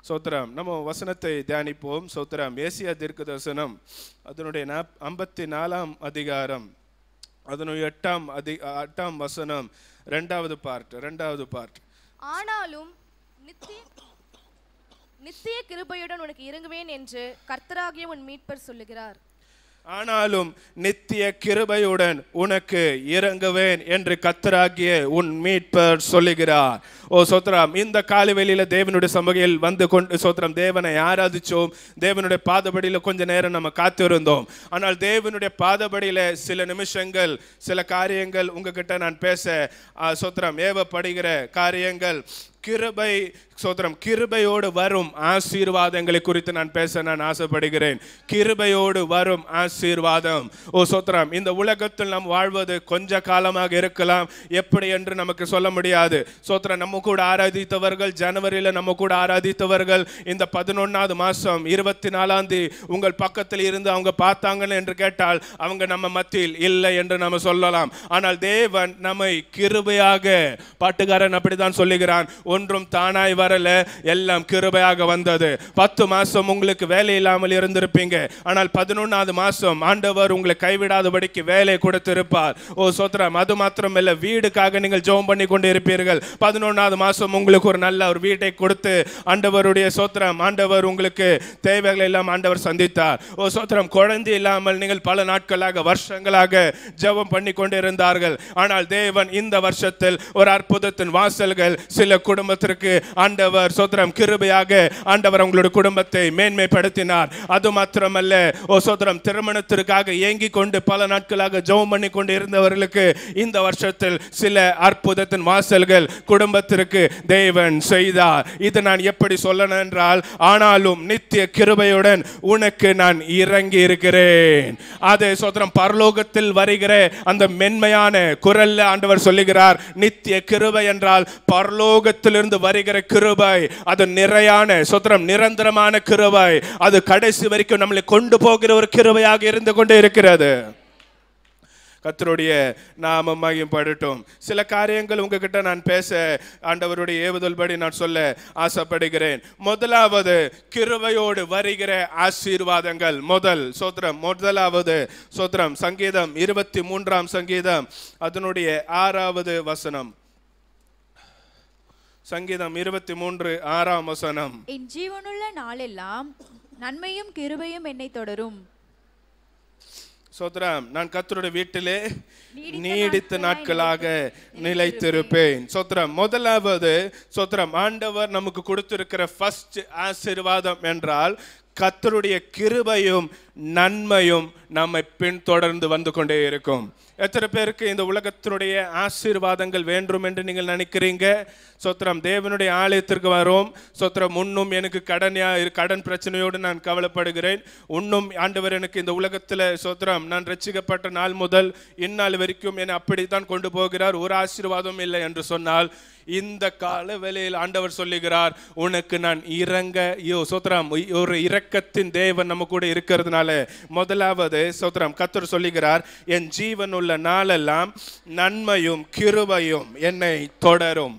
சோத்திரம். நம்ம வசனத்தை தியானிப்போம். சோத்திரம். ஏசியா தீர்க்கதரிசனம் அதனுடைய 54ஆம் அதிகாரம் அதனுடைய 8ஆம் வசனம், இரண்டாவது பார்ட். ஆனாலும் நித்திய கிருபையுடன் உனக்கு இறங்குவேன் என்று கர்த்தராகிய உன் மீட்பர் சொல்லுகிறார். ஆனாலும் நித்திய கிருபையுடன் உனக்கு இறங்குவேன் என்று கர்த்தராகிய உன் மீட்பர் சொல்லுகிறார். ஓ சோத்ரம், இந்த காலைவெளியில தேவனுடைய சமூகத்தில் வந்து கொண்டு சோத்ரம் தேவனை ஆராதிச்சோம். தேவனுடைய பாதபடியில கொஞ்ச நேரம் நம்ம காத்திருந்தோம். ஆனால் தேவனுடைய பாதபடியில சில நிமிஷங்கள் சில காரியங்கள் உங்ககிட்ட நான் பேச சோத்ரம் ஏவப்படுகிற காரியங்கள் கிருபை. சோத்ரம், கிருபையோடு வரும் ஆசீர்வாதங்களை குறித்து நான் பேச நான் ஆசைப்படுகிறேன். கிருபையோடு வரும் ஆசீர்வாதம். ஓ சோத்ரம், இந்த உலகத்தில் நாம் வாழ்வது கொஞ்ச காலமாக இருக்கலாம், எப்படி என்று நமக்கு சொல்ல முடியாது. சோத்ரம், நம்ம கூட ஆராதித்தவர்கள் ஜனவரியில நம்ம கூட ஆராதித்தவர்கள் இந்த 11வது மாசம் 24ஆம் தேதி உங்கள் பக்கத்தில் இருந்து அவங்க பார்த்தாங்கன்னு என்று கேட்டால் அவங்க நம்ம மத்தியில் இல்லை என்று நம்ம சொல்லலாம். ஆனால் தேவன் நம்மை கிருபையாக, பாட்டுக்காரன் அப்படித்தான் சொல்லுகிறான், ஒன்றும் தானாய் வரல, எல்லாம் கிருபையாக வந்தது. 10 மாசம் உங்களுக்கு வேலை இல்லாமல் இருந்திருப்பீங்க, ஆனால் 11வது மாசம் ஆண்டவர் உங்களை கைவிடாதபடிக்கு வேலை கொடுத்திருப்பார். ஓ சோத்ரம், அது மாத்திரமல்ல, வீடுக்காக நீங்கள் ஜெபம் பண்ணி கொண்டு இருப்பீர்கள். 11வது மாசம் உங்களுக்கு ஒரு நல்ல ஒரு வீட்டை கொடுத்து ஆண்டவருடைய சோத்ரம் ஆண்டவர் உங்களுக்கு தேவைகளை எல்லாம் ஆண்டவர் சந்தித்தார். ஓ சோத்ரம், குழந்தை இல்லாமல் நீங்கள் பல நாட்களாக வருஷங்களாக ஜெபம் பண்ணி கொண்டு இருந்தார்கள். ஆனால் தேவன் இந்த வருஷத்தில் ஒரு அற்புதத்தின் வாசல்கள் சில குடும்பத்திற்கு ஆண்டவர் சோத்ரம் கிருபையாக ஆண்டவர் உங்களுடைய குடும்பத்தை மேன்மைப்படுத்தினார். அது மாத்திரமல்ல, ஓ சோத்ரம், திருமணத்திற்காக ஏங்கி கொண்டு பல நாட்களாக ஜெபம் பண்ணி கொண்டு இருந்தவர்களுக்கு இந்த வருஷத்தில் சில அற்புதத்தின் வாசல்கள் குடும்பத்திற்கு தேவன் செய்தார். இது நான் எப்படி சொல்லணும் என்றால், ஆனாலும் நித்திய கிருபையுடன் உனக்கு நான் இறங்கி இருக்கிறேன். அது சோத்ரம் பரலோகத்தில் வருகிற அந்த மென்மையான குரல்ல ஆண்டவர் சொல்லுகிறார், நித்திய கிருபை என்றால் பரலோகத்திலிருந்து வருகிற கிருபை. அது நிறையான சோத்ரம் நிரந்தரமான கிருபை. அது கடைசி வரைக்கும் நம்மளை கொண்டு போகிற ஒரு கிருபையாக இருந்து கொண்டே இருக்கிறது. கர்த்தருடைய நாமம் மகிமைப்படட்டும். சில காரியங்கள் உங்ககிட்ட நான் பேச ஆண்டவருடைய ஏவுதல் படி நான் சொல்ல ஆசைப்படுகிறேன். முதலாவது, கிருபையோடு வருகிற ஆசீர்வாதங்கள். முதலாவது சோத்ரம் சங்கீதம் 23ஆம் சங்கீதம் அதனுடைய 6வது வசனம். சங்கீதம் 23:6ஆம் வசனம். என் ஜீவனுள்ள நாளெல்லாம் நன்மையும் கிருபையும் என்னை தொடரும். சோத்ரம், நான் கர்த்தருடைய வீட்டிலே நீடித்த நாட்களாக நிலைத்திருப்பேன். சோத்ரம், முதலாவது சோத்ரம் ஆண்டவர் நமக்கு கொடுத்திருக்கிற ஃபர்ஸ்ட் ஆசீர்வாதம் என்றால் கர்த்தருடைய கிருபையும் நன்மையும் நம்மை பின்தொடர்ந்து வந்து கொண்டே இருக்கும். எத்தனை பேருக்கு இந்த உலகத்தினுடைய ஆசீர்வாதங்கள் வேண்டும் என்று நீங்கள் நினைக்கிறீங்க? சோத்ரம், தேவனுடைய ஆலயத்திற்கு வரும். சோத்ரம், இன்னும் எனக்கு கடன் பிரச்சனையோடு நான் கவலைப்படுகிறேன். இன்னும் ஆண்டவர் எனக்கு இந்த உலகத்தில் சோத்ரம் நான் ரட்சிக்கப்பட்ட நாள் முதல் இந்நாள் வரைக்கும் என்னை அப்படித்தான் கொண்டு போகிறார், ஒரு ஆசீர்வாதம் இல்லை என்று சொன்னால், இந்த கால வேளையில் ஆண்டவர் சொல்லுகிறார், உனக்கு நான் சோத்ரம் ஒரு இரக்கத்தின் தேவன் நம்ம கூட இருக்கிறதுனால முதலாவது சோத்ரம் கர்த்தர் சொல்லுகிறார், என் ஜீவனுள்ள நாளெல்லாம் நன்மையும் கிருபையும் என்னை தொடரும்.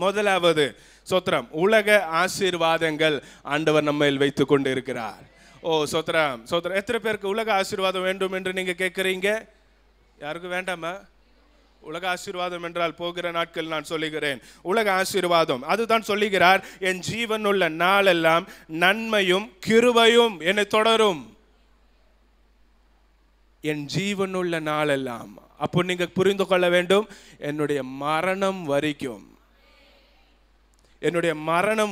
முதலாவது சோத்ரம் உலக ஆசீர்வாதங்கள் ஆண்டவர் நம்ம வைத்துக் கொண்டு இருக்கிறார். ஓ சோத்ரம், எத்தனை பேருக்கு உலக ஆசீர்வாதம் வேண்டும் என்று நீங்க கேட்கிறீங்க? யாருக்கும் வேண்டாமா? உலக ஆசீர்வாதம் என்றால் போகிற நாட்கள் நான் சொல்லுகிறேன். உலக ஆசீர்வாதம் அதுதான் சொல்லுகிறார், என் ஜீவனுள்ள நாளெல்லாம் நன்மையும் கிருபையும் என்னை தொடரும். என் ஜீவனுள்ள நாளெல்லாம், அப்போ நீங்க புரிந்து கொள்ள வேண்டும், என்னுடைய மரணம்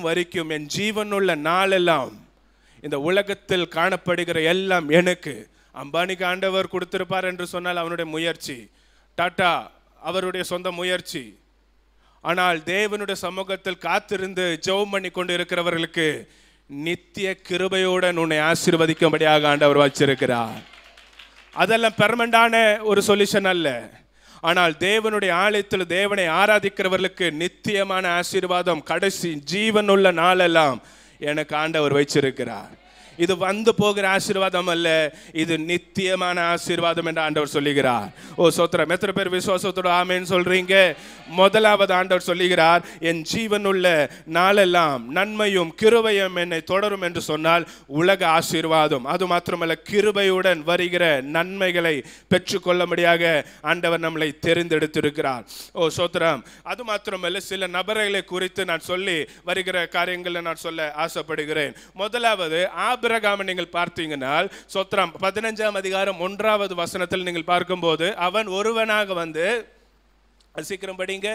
வரைக்கும் என் ஜீவனுள்ள நாளெல்லாம் இந்த உலகத்தில் காணப்படுகிற எல்லாம் எனக்கு. அம்பானிக்கு ஆண்டவர் கொடுத்திருப்பார் என்று சொன்னால் அவனுடைய முயற்சி, டாடா அவருடைய சொந்த முயற்சி. ஆனால் தேவனுடைய சமூகத்தில் காத்திருந்து ஜெபம் பண்ணி கொண்டு இருக்கிறவர்களுக்கு நித்திய கிருபையுடன் உன்னை ஆசீர்வதிக்கும்படியாக ஆண்டவர் வச்சிருக்கிறார். அதெல்லாம் பெர்மனண்டான ஒரு சொல்யூஷன் அல்ல. ஆனால் தேவனுடைய ஆலயத்தில் தேவனை ஆராதிக்கிறவர்களுக்கு நித்தியமான ஆசீர்வாதம் கடைசி ஜீவனுள்ள நாளெல்லாம் எனக்கு ஆண்டவர் வச்சிருக்கிறார். இது வந்து போகிற ஆசீர்வாதம் அல்ல, இது நித்தியமான ஆசீர்வாதம் என்று ஆண்டவர் சொல்லுகிறார். ஓ சோத்திரம், எத்தனை பேர் விசுவாசத்தோட ஆமென் சொல்றீங்க? முதலாவது ஆண்டவர் சொல்லுகிறார், என் ஜீவனுள்ள நாளெல்லாம் நன்மையும் கிருபையும் என்னை தொடரும் என்று சொன்னால் உலக ஆசீர்வாதம், அது மாத்திரமல்ல கிருபையுடன் வருகிற நன்மைகளை பெற்றுக்கொள்ளும்படியாக ஆண்டவர் நம்மளை தெரிந்தெடுத்திருக்கிறார். ஓ சோத்திரம், அது மாத்திரமல்ல சில நபர்களை குறித்து நான் சொல்லி வருகிற காரியங்களை நான் சொல்ல ஆசைப்படுகிறேன். முதலாவது ஆபிரகாமை நீங்கள் பார்த்தீங்கன்னா சோத்திரம் 15ஆம் அதிகாரம் 1வது வசனத்தில் நீங்கள் பார்க்கும்போது அவன் ஒருவனாக வந்து, சீக்கிரம் படிங்க,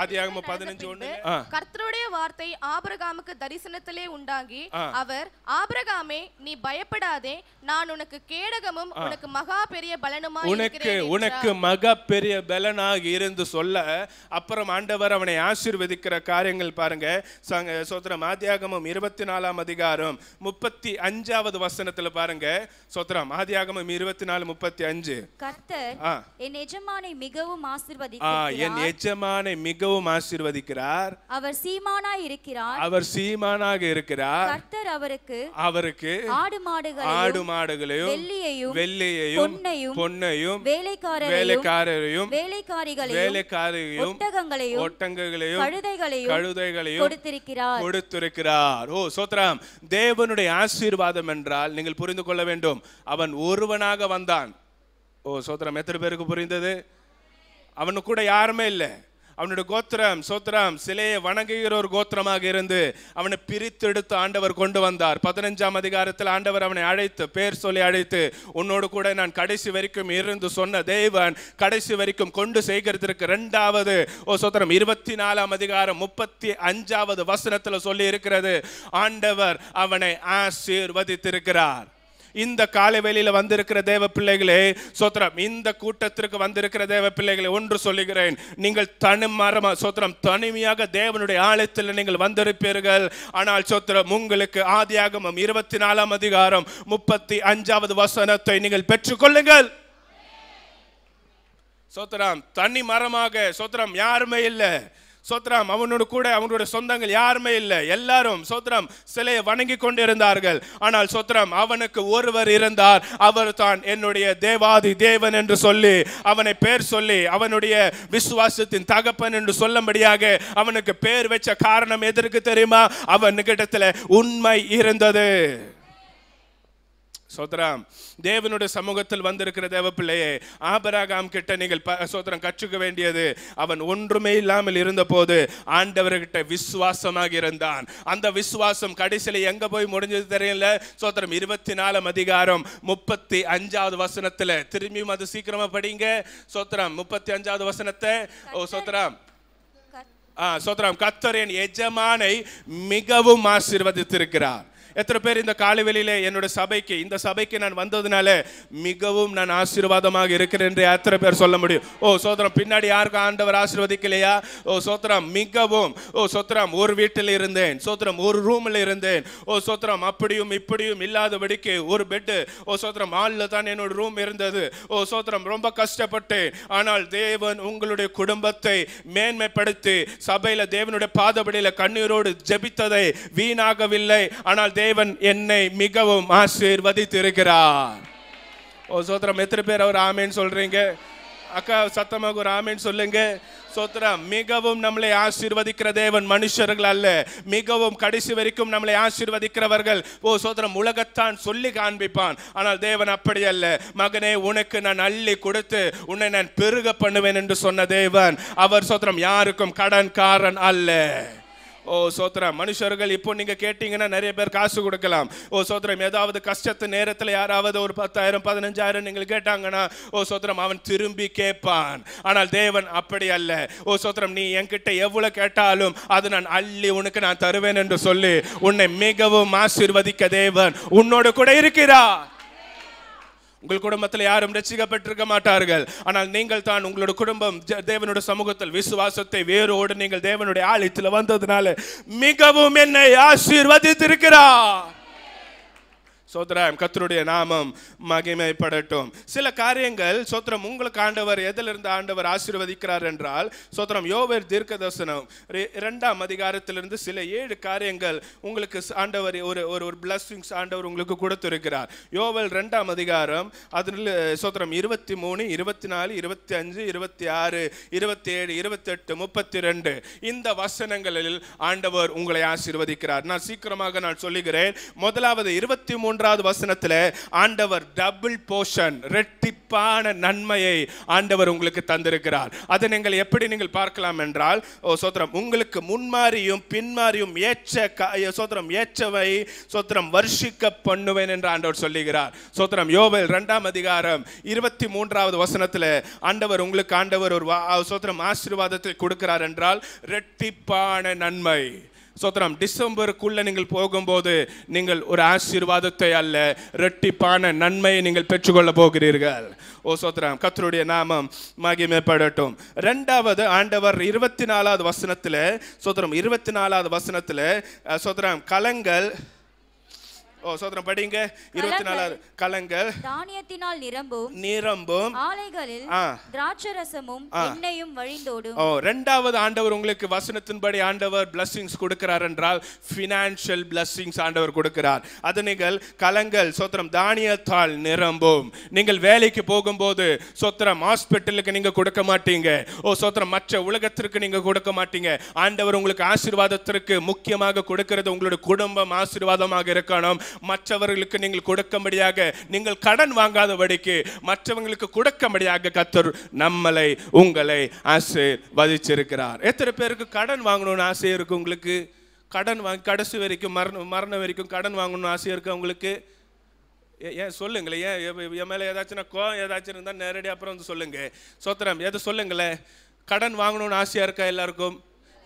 ஆதியாகமம் 15:1. கர்த்தருடைய வார்த்தை ஆபிரகாமுக்கு தரிசனத்திலே உண்டாகி அவர், ஆபிரகாமே நீ பயப்படாதே, நான் உனக்கு கேடகமும் உனக்கு மகா பெரிய பலனுமாய் இருக்கிறேன். உனக்கு மகா பெரிய பலனாக இருந்து சொல்ல, அப்புறம் ஆண்டவர் அவனை ஆசீர்வதிக்கிற காரியங்கள் பாருங்க. சோத்திரம் ஆதியாகமம் 24ஆம் அதிகாரம் 35வது வசனத்துல பாருங்க. சோத்திரம் ஆதியாகமம் 24:35. கர்த்தர் என் எஜமானை மிகவும் ஆசீர்வதிக்கிறார், என் எஜமானை மிகவும் ஆசீர்வதிக்கிறார், அவர் சீமானாய் இருக்கிறார், அவர் சீமானாக இருக்கிறார். கர்த்தர் அவருக்கு ஆடு மாடுகளையும் வெள்ளியையும் பொன்னையும் வேலைக்காரரையும் ஒட்டங்களையும் கழுதைகளையும் கொடுத்திருக்கிறார். ஓ சோத்ராம், தேவனுடைய ஆசீர்வாதம் என்றால் நீங்கள் புரிந்து கொள்ள வேண்டும், அவன் ஒருவனாக வந்தான். ஓ சோத்ராம், எத்தனை பேருக்கு புரிந்தது? அவனு கூட யாருமே இல்லை. அவனுடைய கோத்திரம் சோத்திரம் சிலையை வணங்குகிற ஒரு கோத்திரமாக இருந்து அவனை பிரித்தெடுத்து ஆண்டவர் கொண்டு வந்தார். 15ஆம் அதிகாரத்தில் ஆண்டவர் அவனை அழைத்து பேர் சொல்லி அழைத்து, உன்னோடு கூட நான் கடைசி வரைக்கும் இருந்து சொன்ன தேவன் கடைசி வரைக்கும் கொண்டு செய்கிறதற்கு 2வது ஓ சோத்திரம் 24ஆம் அதிகாரம் 35வது வசனத்தில் சொல்லி இருக்கிறது, ஆண்டவர் அவனை ஆசீர்வதித்திருக்கிறார். இந்த காலை வேளையில வந்திருக்கிற தேவ பிள்ளைகளே சோத்திரம், இந்த கூட்டத்திற்கு வந்திருக்கிற தேவ பிள்ளைகளை ஒன்று சொல்லுகிறேன், நீங்கள் தனிமையாக தேவனுடைய ஆலயத்தில் நீங்கள் வந்திருப்பீர்கள். ஆனால் சோத்திரம், உங்களுக்கு ஆதியாகமம் 24ஆம் அதிகாரம் 35வது வசனத்தை நீங்கள் பெற்றுக்கொள்ளுங்கள். சோத்திரம், தனி மரமாக சோத்திரம் யாருமே இல்லை. சோத்ராம், அவனோடு கூட அவனுடைய சொந்தங்கள் யாருமே இல்லை. எல்லாரும் சோத்ராம் சிலையை வணங்கி கொண்டிருந்தார்கள். ஆனால் சோத்ராம் அவனுக்கு ஒருவர் இருந்தார், அவர் தான் என்னுடைய தேவாதி தேவன் என்று சொல்லி அவனை பேர் சொல்லி அவனுடைய விசுவாசத்தின் தகப்பன் என்று சொல்லும்படியாக அவனுக்கு பேர் வச்ச காரணம் எதற்கு தெரியுமா? அவனுக்கிடத்துல உண்மை இருந்தது. சோத்ராம், தேவனுடைய சமூகத்தில் வந்திருக்கிற தேவ பிள்ளையே, ஆபிரகாம் கிட்ட நீங்கள் சோத்ரம் கற்றுக்க வேண்டியது, அவன் ஒன்றுமே இல்லாமல் இருந்த போது ஆண்டவர்கிட்ட விசுவாசமாக இருந்தான். அந்த விசுவாசம் கடைசியில எங்க போய் முடிஞ்சது தெரியல. சோத்ரம் 24ஆம் அதிகாரம் 35வது வசனத்துல திரும்பியும் அது சீக்கிரமா படிங்க. சோத்ரம் 35வது வசனத்தை. ஓ சோத்ரம் சோத்ரம், கர்த்தர் என் எஜமானை மிகவும் ஆசீர்வதித்திருக்கிறார். எத்தனை பேர் இந்த காலை வேளையிலே என்னோட சபைக்கு, இந்த சபைக்கு நான் வந்ததுனால மிகவும் நான் ஆசீர்வாதமாக இருக்கிறேன் என்று எத்தனை பேர் சொல்ல முடியும்? ஓ சோத்திரம், பின்னாடி யாருக்கும் ஆண்டவர் ஆசீர்வதிக்கலையா? ஓ சோத்திரம், மிகவும். ஓ சோத்திரம், ஒரு வீட்டில் இருந்தேன், சோத்திரம் ஒரு ரூமில் இருந்தேன். ஓ சோத்திரம், அப்படியும் இப்படியும் இல்லாதபடிக்கு ஒரு பெட்டு, ஓ சோத்திரம் ஹாலில் தான் என்னோட ரூம் இருந்தது. ஓ சோத்திரம், ரொம்ப கஷ்டப்பட்டேன். ஆனால் தேவன் உங்களுடைய குடும்பத்தை மேன்மைப்படுத்தி சபையில தேவனுடைய பாதபடியில கண்ணீரோடு ஜெபித்ததை வீணாகவில்லை. ஆனால் தேவன் என்னை மிகவும் ஆசீர்வதித்திருக்கிறார். ஓ சோத்திரம், எத்தனை பேர் அவர் ஆமேன் சொல்றீங்க? அக்கா சத்தமாக ஒரு ஆமேன் சொல்லுங்க. சோத்திரம், மிகவும் நம்மளை ஆசீர்வதிக்கிற தேவன் மனுஷர்கள் அல்ல, மிகவும் கடைசி வரைக்கும் நம்மளை ஆசீர்வதிக்கிறவர்கள். ஓ சோத்திரம், உலகத்தான் சொல்லி காண்பிப்பான். ஆனால் தேவன் அப்படி அல்ல. மகனே, உனக்கு நான் அள்ளி கொடுத்து உன்னை நான் பெருக பண்ணுவேன் என்று சொன்ன தேவன். அவர் சோத்திரம் யாருக்கும் கடன்காரன் அல்ல. ஓ சோத்திரம், மனுஷர்கள் இப்போ நீங்க கேட்டீங்கன்னா நிறைய பேர் காசு கொடுக்கலாம். ஓ சோத்திரம், ஏதாவது கஷ்டத்து நேரத்தில் யாராவது ஒரு 10,000 15,000 நீங்கள் கேட்டாங்கன்னா ஓ சோத்திரம் அவன் திரும்பி கேட்பான். ஆனால் தேவன் அப்படி அல்ல. ஓ சோத்திரம், நீ என்கிட்ட எவ்வளவு கேட்டாலும் அது நான் அள்ளி உனக்கு நான் தருவேன் என்று சொல்லி உன்னை மிகவும் ஆசீர்வதிக்க தேவன் உன்னோடு கூட இருக்கிறார். உங்கள் குடும்பத்தில் யாரும் ரட்சிக்கப்பட்டிருக்க மாட்டார்கள். ஆனால் நீங்கள் தான் உங்களோட குடும்பம் தேவனுடைய சமூகத்தில் விசுவாசத்தை வேரோடு நீங்கள் தேவனுடைய ஆலயத்தில் வந்ததுனால மிகவும் என்னை ஆசீர்வதித்திருக்கிறார். சோத்ரம் கர்த்தருடைய நாமம் மகிமைப்படட்டும். சில காரியங்கள் சோத்ரம் உங்களுக்கு ஆண்டவர் எதிலிருந்து ஆண்டவர் ஆசீர்வதிக்கிறார் என்றால், சோத்ரம் யோவேல் தீர்க்கதரிசனம் 2ஆம் அதிகாரத்திலிருந்து சில 7 காரியங்கள் உங்களுக்கு ஆண்டவர் ஒரு பிளஸிங்ஸ் ஆண்டவர் உங்களுக்கு கொடுத்திருக்கிறார். யோவேல் 2ஆம் அதிகாரம் அதில் சோத்ரம் 23, 24, 25, 26, 27, 28, 32 இந்த வசனங்களில் ஆண்டவர் உங்களை ஆசீர்வதிக்கிறார். நான் சீக்கிரமாக நான் சொல்லுகிறேன். முதலாவது 23வது வசனத்தில் ஆண்டவர் டபுள் போர்ஷன், இரட்டிப்பான நன்மையை ஆண்டவர் உங்களுக்கு தந்திருக்கிறார். அதை நீங்கள் எப்படி நீங்கள் பார்க்கலாம் என்றால், சோத்ரம் உங்களுக்கு முன்மாறியும் பின்மாறியும் ஏற்றவை சோத்ரம் வர்ஷிக்க பண்ணுவேன் என்று ஆண்டவர் சொல்லுகிறார். சோத்ரம் யோவேல் 2ஆம் அதிகாரம் 23வது வசனத்தில் ஆண்டவர் உங்களுக்கு ஆண்டவர் ஒரு சோத்ரம் ஆசீர்வாதத்தை கொடுக்கிறார் என்றால் இரட்டிப்பான நன்மை. சோத்ரம் டிசம்பருக்குள்ள நீங்கள் போகும்போது நீங்கள் ஒரு ஆசீர்வாதத்தை அல்ல, இரட்டிப்பான நன்மையை நீங்கள் பெற்றுக்கொள்ள போகிறீர்கள். ஓ சோத்ரம் கர்த்தருடைய நாமம் மகிமைப்படட்டும். 2வது ஆண்டவர் 24வது வசனத்தில் சோத்ரம் 24வது வசனத்தில் சோத்ரம் கலங்கள் சோத்ரம் படிங்க. 24 கலங்கள் தானியத்தினால் நிரம்பும் ஆலைகளில் திராட்சரசமும் எண்ணெயும் வழிந்தோடும். 2வது ஆண்டவர் உங்களுக்கு வசனத்தின்படி ஆண்டவர் blessings கொடுக்கிறார் என்றால் financial blessings ஆண்டவர் கொடுக்கிறார். அது நீங்கள் கலங்கள் சோத்ரம் தானியத்தால் நிரம்பும். நீங்கள் வேலைக்கு போகும்போது சோத்ரம் ஹாஸ்பிட்டலுக்கு நீங்க கொடுக்க மாட்டீங்க. சோத்ரம் மற்ற உலகத்திற்கு நீங்க கொடுக்க மாட்டீங்க. ஆண்டவர் உங்களுக்கு ஆசீர்வாதத்திற்கு முக்கியமாக கொடுக்கிறது உங்களுடைய குடும்பம் ஆசீர்வாதமாக இருக்கணும். மற்றவர்களுக்கு நீங்கள் கொடுக்கும்படியாக, நீங்கள் கடன் வாங்காதபடிக்கு மற்றவங்களுக்கு கொடுக்கும்படியாக கர்த்தர் நம்மளை உங்களை ஆசீர்வதிச்சிருக்கிறார். எத்தனை பேருக்கு கடன் வாங்கணும்னு ஆசை இருக்கு? உங்களுக்கு கடன் வாங்கி கடைசி வரைக்கும் மரணம் வரைக்கும் கடன் வாங்கணும்னு ஆசை இருக்கு உங்களுக்கு? ஏன் சொல்லுங்களேன். என் மேலே ஏதாச்சும் கோவம் ஏதாச்சும் இருந்தால் நேரடியாக அப்புறம் வந்து சொல்லுங்க. சோத்திரம் எது சொல்லுங்களேன். கடன் வாங்கணும்னு ஆசையா இருக்கா எல்லாருக்கும்?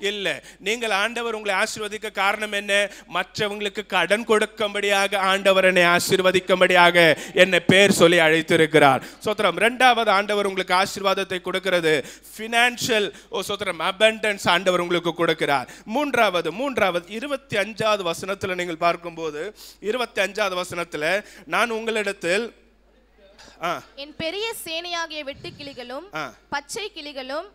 இல்ல. நீங்கள் ஆண்டவர் உங்களை ஆசீர்வதிக்க காரணம் என்ன? மற்றவங்களுக்கு கடன் கொடுக்கும்படியாக ஆண்டவர் என்னை ஆசீர்வதிக்கும்படியாக என்னை பேர் சொல்லி அழைத்திருக்கிறார். சோத்ரம் 2வது ஆண்டவர் உங்களுக்கு ஆசீர்வாதத்தை கொடுக்கிறது ஃபினான்ஷியல் சோத்ரம் அபண்டன்ஸ் ஆண்டவர் உங்களுக்கு கொடுக்கிறார். மூன்றாவது 25வது வசனத்தில் நீங்கள் பார்க்கும்போது 25வது வசனத்தில் நான் உங்களிடத்தில் என் பெரிய சேனையாகிய வெட்டுக்கிளிகளும் பச்சை கிளிகளும்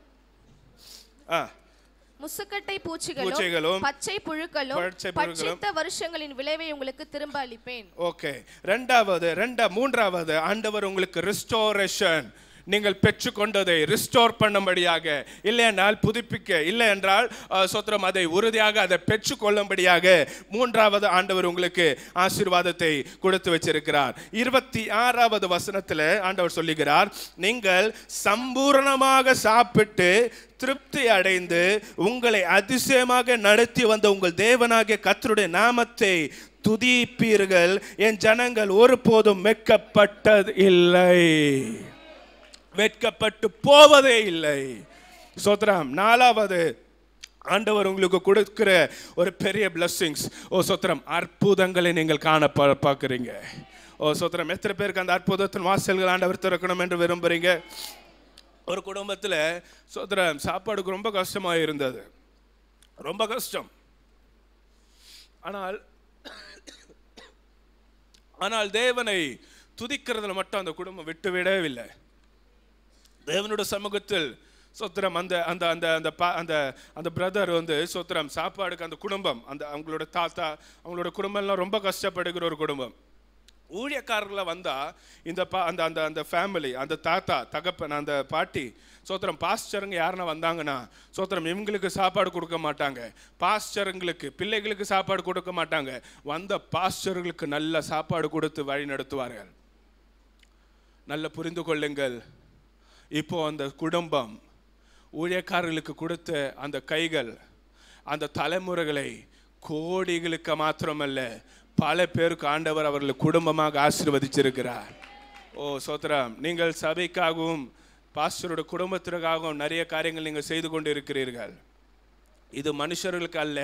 முசுக்கட்டை பூச்சிகளும் பச்சை புழுக்களும் பட்சித்த வருஷங்களின் விளைவை உங்களுக்கு திரும்ப அளிப்பேன். ஓகே. மூன்றாவது ஆண்டவர் உங்களுக்கு ரெஸ்டோரேஷன், நீங்கள் பெற்றுக்கொண்டதை ரிஸ்டோர் பண்ணும்படியாக, இல்லை என்றால் புதுப்பிக்க, இல்லை என்றால் சோத்திரம் அதை உறுதியாக அதை பெற்றுக்கொள்ளும்படியாக 3வது ஆண்டவர் உங்களுக்கு ஆசீர்வாதத்தை கொடுத்து வச்சிருக்கிறார். 26வது வசனத்தில் ஆண்டவர் சொல்லுகிறார், நீங்கள் சம்பூர்ணமாக சாப்பிட்டு திருப்தி அடைந்து உங்களை அதிசயமாக நடத்தி வந்த உங்கள் தேவனாகிய கர்த்தருடைய நாமத்தை துதிப்பீர்கள். என் ஜனங்கள் ஒருபோதும் வெட்கப்பட்டது இல்லை, வெட்கப்பட்டு போவதே இல்லை. சோத்ரம் 4வது ஆண்டவர் உங்களுக்கு கொடுக்கிற ஒரு பெரிய blessings. சோத்ரம் அற்புதங்களை நீங்கள் காண பார்க்குறீங்க. சோத்ரம் எத்தனை பேருக்கு அந்த அற்புதத்தின் வாசல்கள் ஆண்டவர் திறக்கணும் என்று விரும்புறீங்க? ஒரு குடும்பத்தில் சோத்ரம் சாப்பாடுக்கு ரொம்ப கஷ்டமாக இருந்தது, ரொம்ப கஷ்டம். ஆனால் தேவனை துதிக்கிறதுல மட்டும் அந்த குடும்பம் விட்டு விடவே. தேவனுடைய சமூகத்தில் சோத்திரம் அந்த அந்த அந்த அந்த அந்த அந்த பிரதர் வந்து சோத்திரம் சாப்பாடுக்கு அந்த குடும்பம், அந்த அவங்களோட தாத்தா அவங்களோட குடும்பம்லாம் ரொம்ப கஷ்டப்படுகிற ஒரு குடும்பம். ஊழியக்காரர்கள வந்தா இந்த அந்த அந்த அந்த ஃபேமிலி, அந்த தாத்தா தகப்பன் அந்த பாட்டி சோத்திரம் பாஸ்டருங்க யாருன்னா வந்தாங்கன்னா சோத்திரம் இவங்களுக்கு சாப்பாடு கொடுக்க மாட்டாங்க, பாஸ்டருங்களுக்கு பிள்ளைகளுக்கு சாப்பாடு கொடுக்க மாட்டாங்க, வந்த பாஸ்டர்களுக்கு நல்ல சாப்பாடு கொடுத்து வழி நடத்துவார்கள். நல்ல புரிந்து கொள்ளுங்கள், இப்போ அந்த குடும்பம் ஊழியக்காரர்களுக்கு கொடுத்த அந்த கைகள் அந்த தலைமுறைகளை கோடிகளுக்கு மாத்திரமல்ல பல பேருக்கு ஆண்டவர் அவர்களை குடும்பமாக ஆசீர்வதிச்சிருக்கிறார். சோத்திரம், நீங்கள் சபைக்காகவும் பாஸ்டரோட குடும்பத்திற்காகவும் நிறைய காரியங்கள் நீங்கள் செய்து கொண்டு இருக்கிறீர்கள். இது மனுஷர்களுக்கு அல்ல,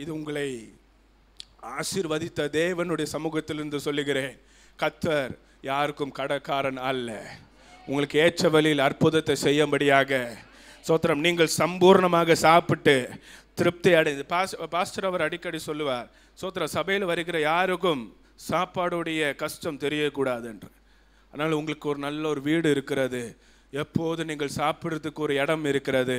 இது உங்களை ஆசீர்வதித்த தேவனுடைய சமூகத்திலிருந்து சொல்லுகிறேன். கர்த்தர் யாருக்கும் கடக்காரன் அல்ல. உங்களுக்கு ஏற்ற வழியில் அற்புதத்தை செய்யும்படியாக சோத்திரம் நீங்கள் சம்பூர்ணமாக சாப்பிட்டு திருப்தி அடைந்து பாஸ்டர் அவர் அடிக்கடி சொல்லுவார், சோத்திரம் சபையில் வருகிற யாருக்கும் சாப்பாடுடைய கஷ்டம் தெரியக்கூடாது என்று. அதனால் உங்களுக்கு ஒரு நல்ல ஒரு வீடு இருக்கிறது, எப்போது நீங்கள் சாப்பிட்றதுக்கு ஒரு இடம் இருக்கிறது.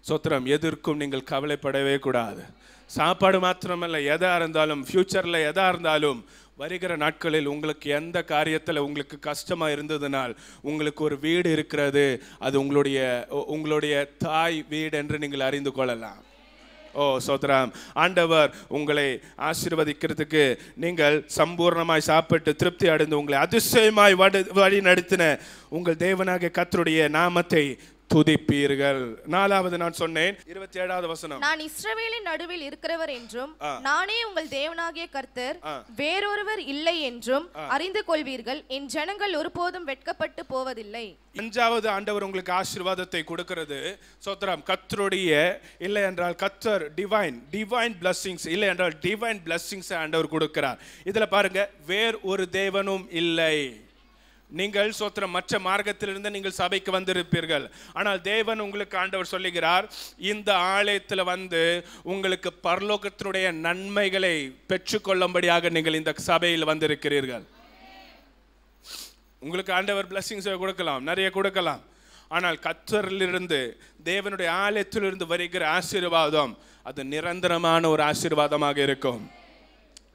சோத்திரம், எதற்கும் நீங்கள் கவலைப்படவே கூடாது. சாப்பாடு மாத்திரமல்ல, எதாக இருந்தாலும் ஃப்யூச்சரில் எதாக இருந்தாலும் வருகிற நாட்களில் உங்களுக்கு எந்த காரியத்தில் உங்களுக்கு கஷ்டமாக இருந்ததுனால் உங்களுக்கு ஒரு வீடு இருக்கிறது, அது உங்களுடைய தாய் வீடு என்று நீங்கள் அறிந்து கொள்ளலாம். ஓ சோத்ராம், ஆண்டவர் உங்களை ஆசீர்வதிக்கிறதுக்கு நீங்கள் சம்பூர்ணமாய் சாப்பிட்டு திருப்தி அடைந்து உங்களை அதிசயமாய் வழி நடத்தின உங்கள் தேவனாகிய கர்த்தருடைய நாமத்தை துதிப்பீர்கள். 4வது நான் சொன்னேன் 27வது வசனம், நான் இஸ்ரவேலின் நடுவில் இருக்கிறவர் என்றும் நானே உங்கள் தேவனாகிய கர்த்தர், வேறொருவர் இல்லை என்றும் அறிந்து கொள்வீர்கள். என் ஜனங்கள் ஒருபோதும் வெட்கப்பட்டு போவதில்லை. 5வது ஆண்டவர் உங்களுக்கு ஆசீர்வாதத்தை கொடுக்கிறது. சோத்ராம், கர்த்தருடைய இல்லை என்றால் கர்த்தர் டிவைன் பிளஸ்ஸிங்ஸ், இல்லை என்றால் டிவைன் பிளஸ்ஸிங்ஸ் ஆண்டவர் கொடுக்கிறார். இதுல பாருங்க, வேறு ஒரு தேவனும் இல்லை. நீங்கள் சோத்திரம் மற்ற மார்க்கத்திலிருந்து நீங்கள் சபைக்கு வந்திருப்பீர்கள், ஆனால் தேவன் உங்களுக்கு ஆண்டவர் சொல்லுகிறார், இந்த ஆலயத்தில் வந்து உங்களுக்கு பரலோகத்தினுடைய நன்மைகளை பெற்றுக்கொள்ளும்படியாக நீங்கள் இந்த சபையில் வந்திருக்கிறீர்கள். உங்களுக்கு ஆண்டவர் பிளஸ்ஸிங்ஸை கொடுக்கலாம், நிறைய கொடுக்கலாம். ஆனால் கர்த்தரிலிருந்து தேவனுடைய ஆலயத்திலிருந்து வருகிற ஆசீர்வாதம் அது நிரந்தரமான ஒரு ஆசீர்வாதமாக இருக்கும்.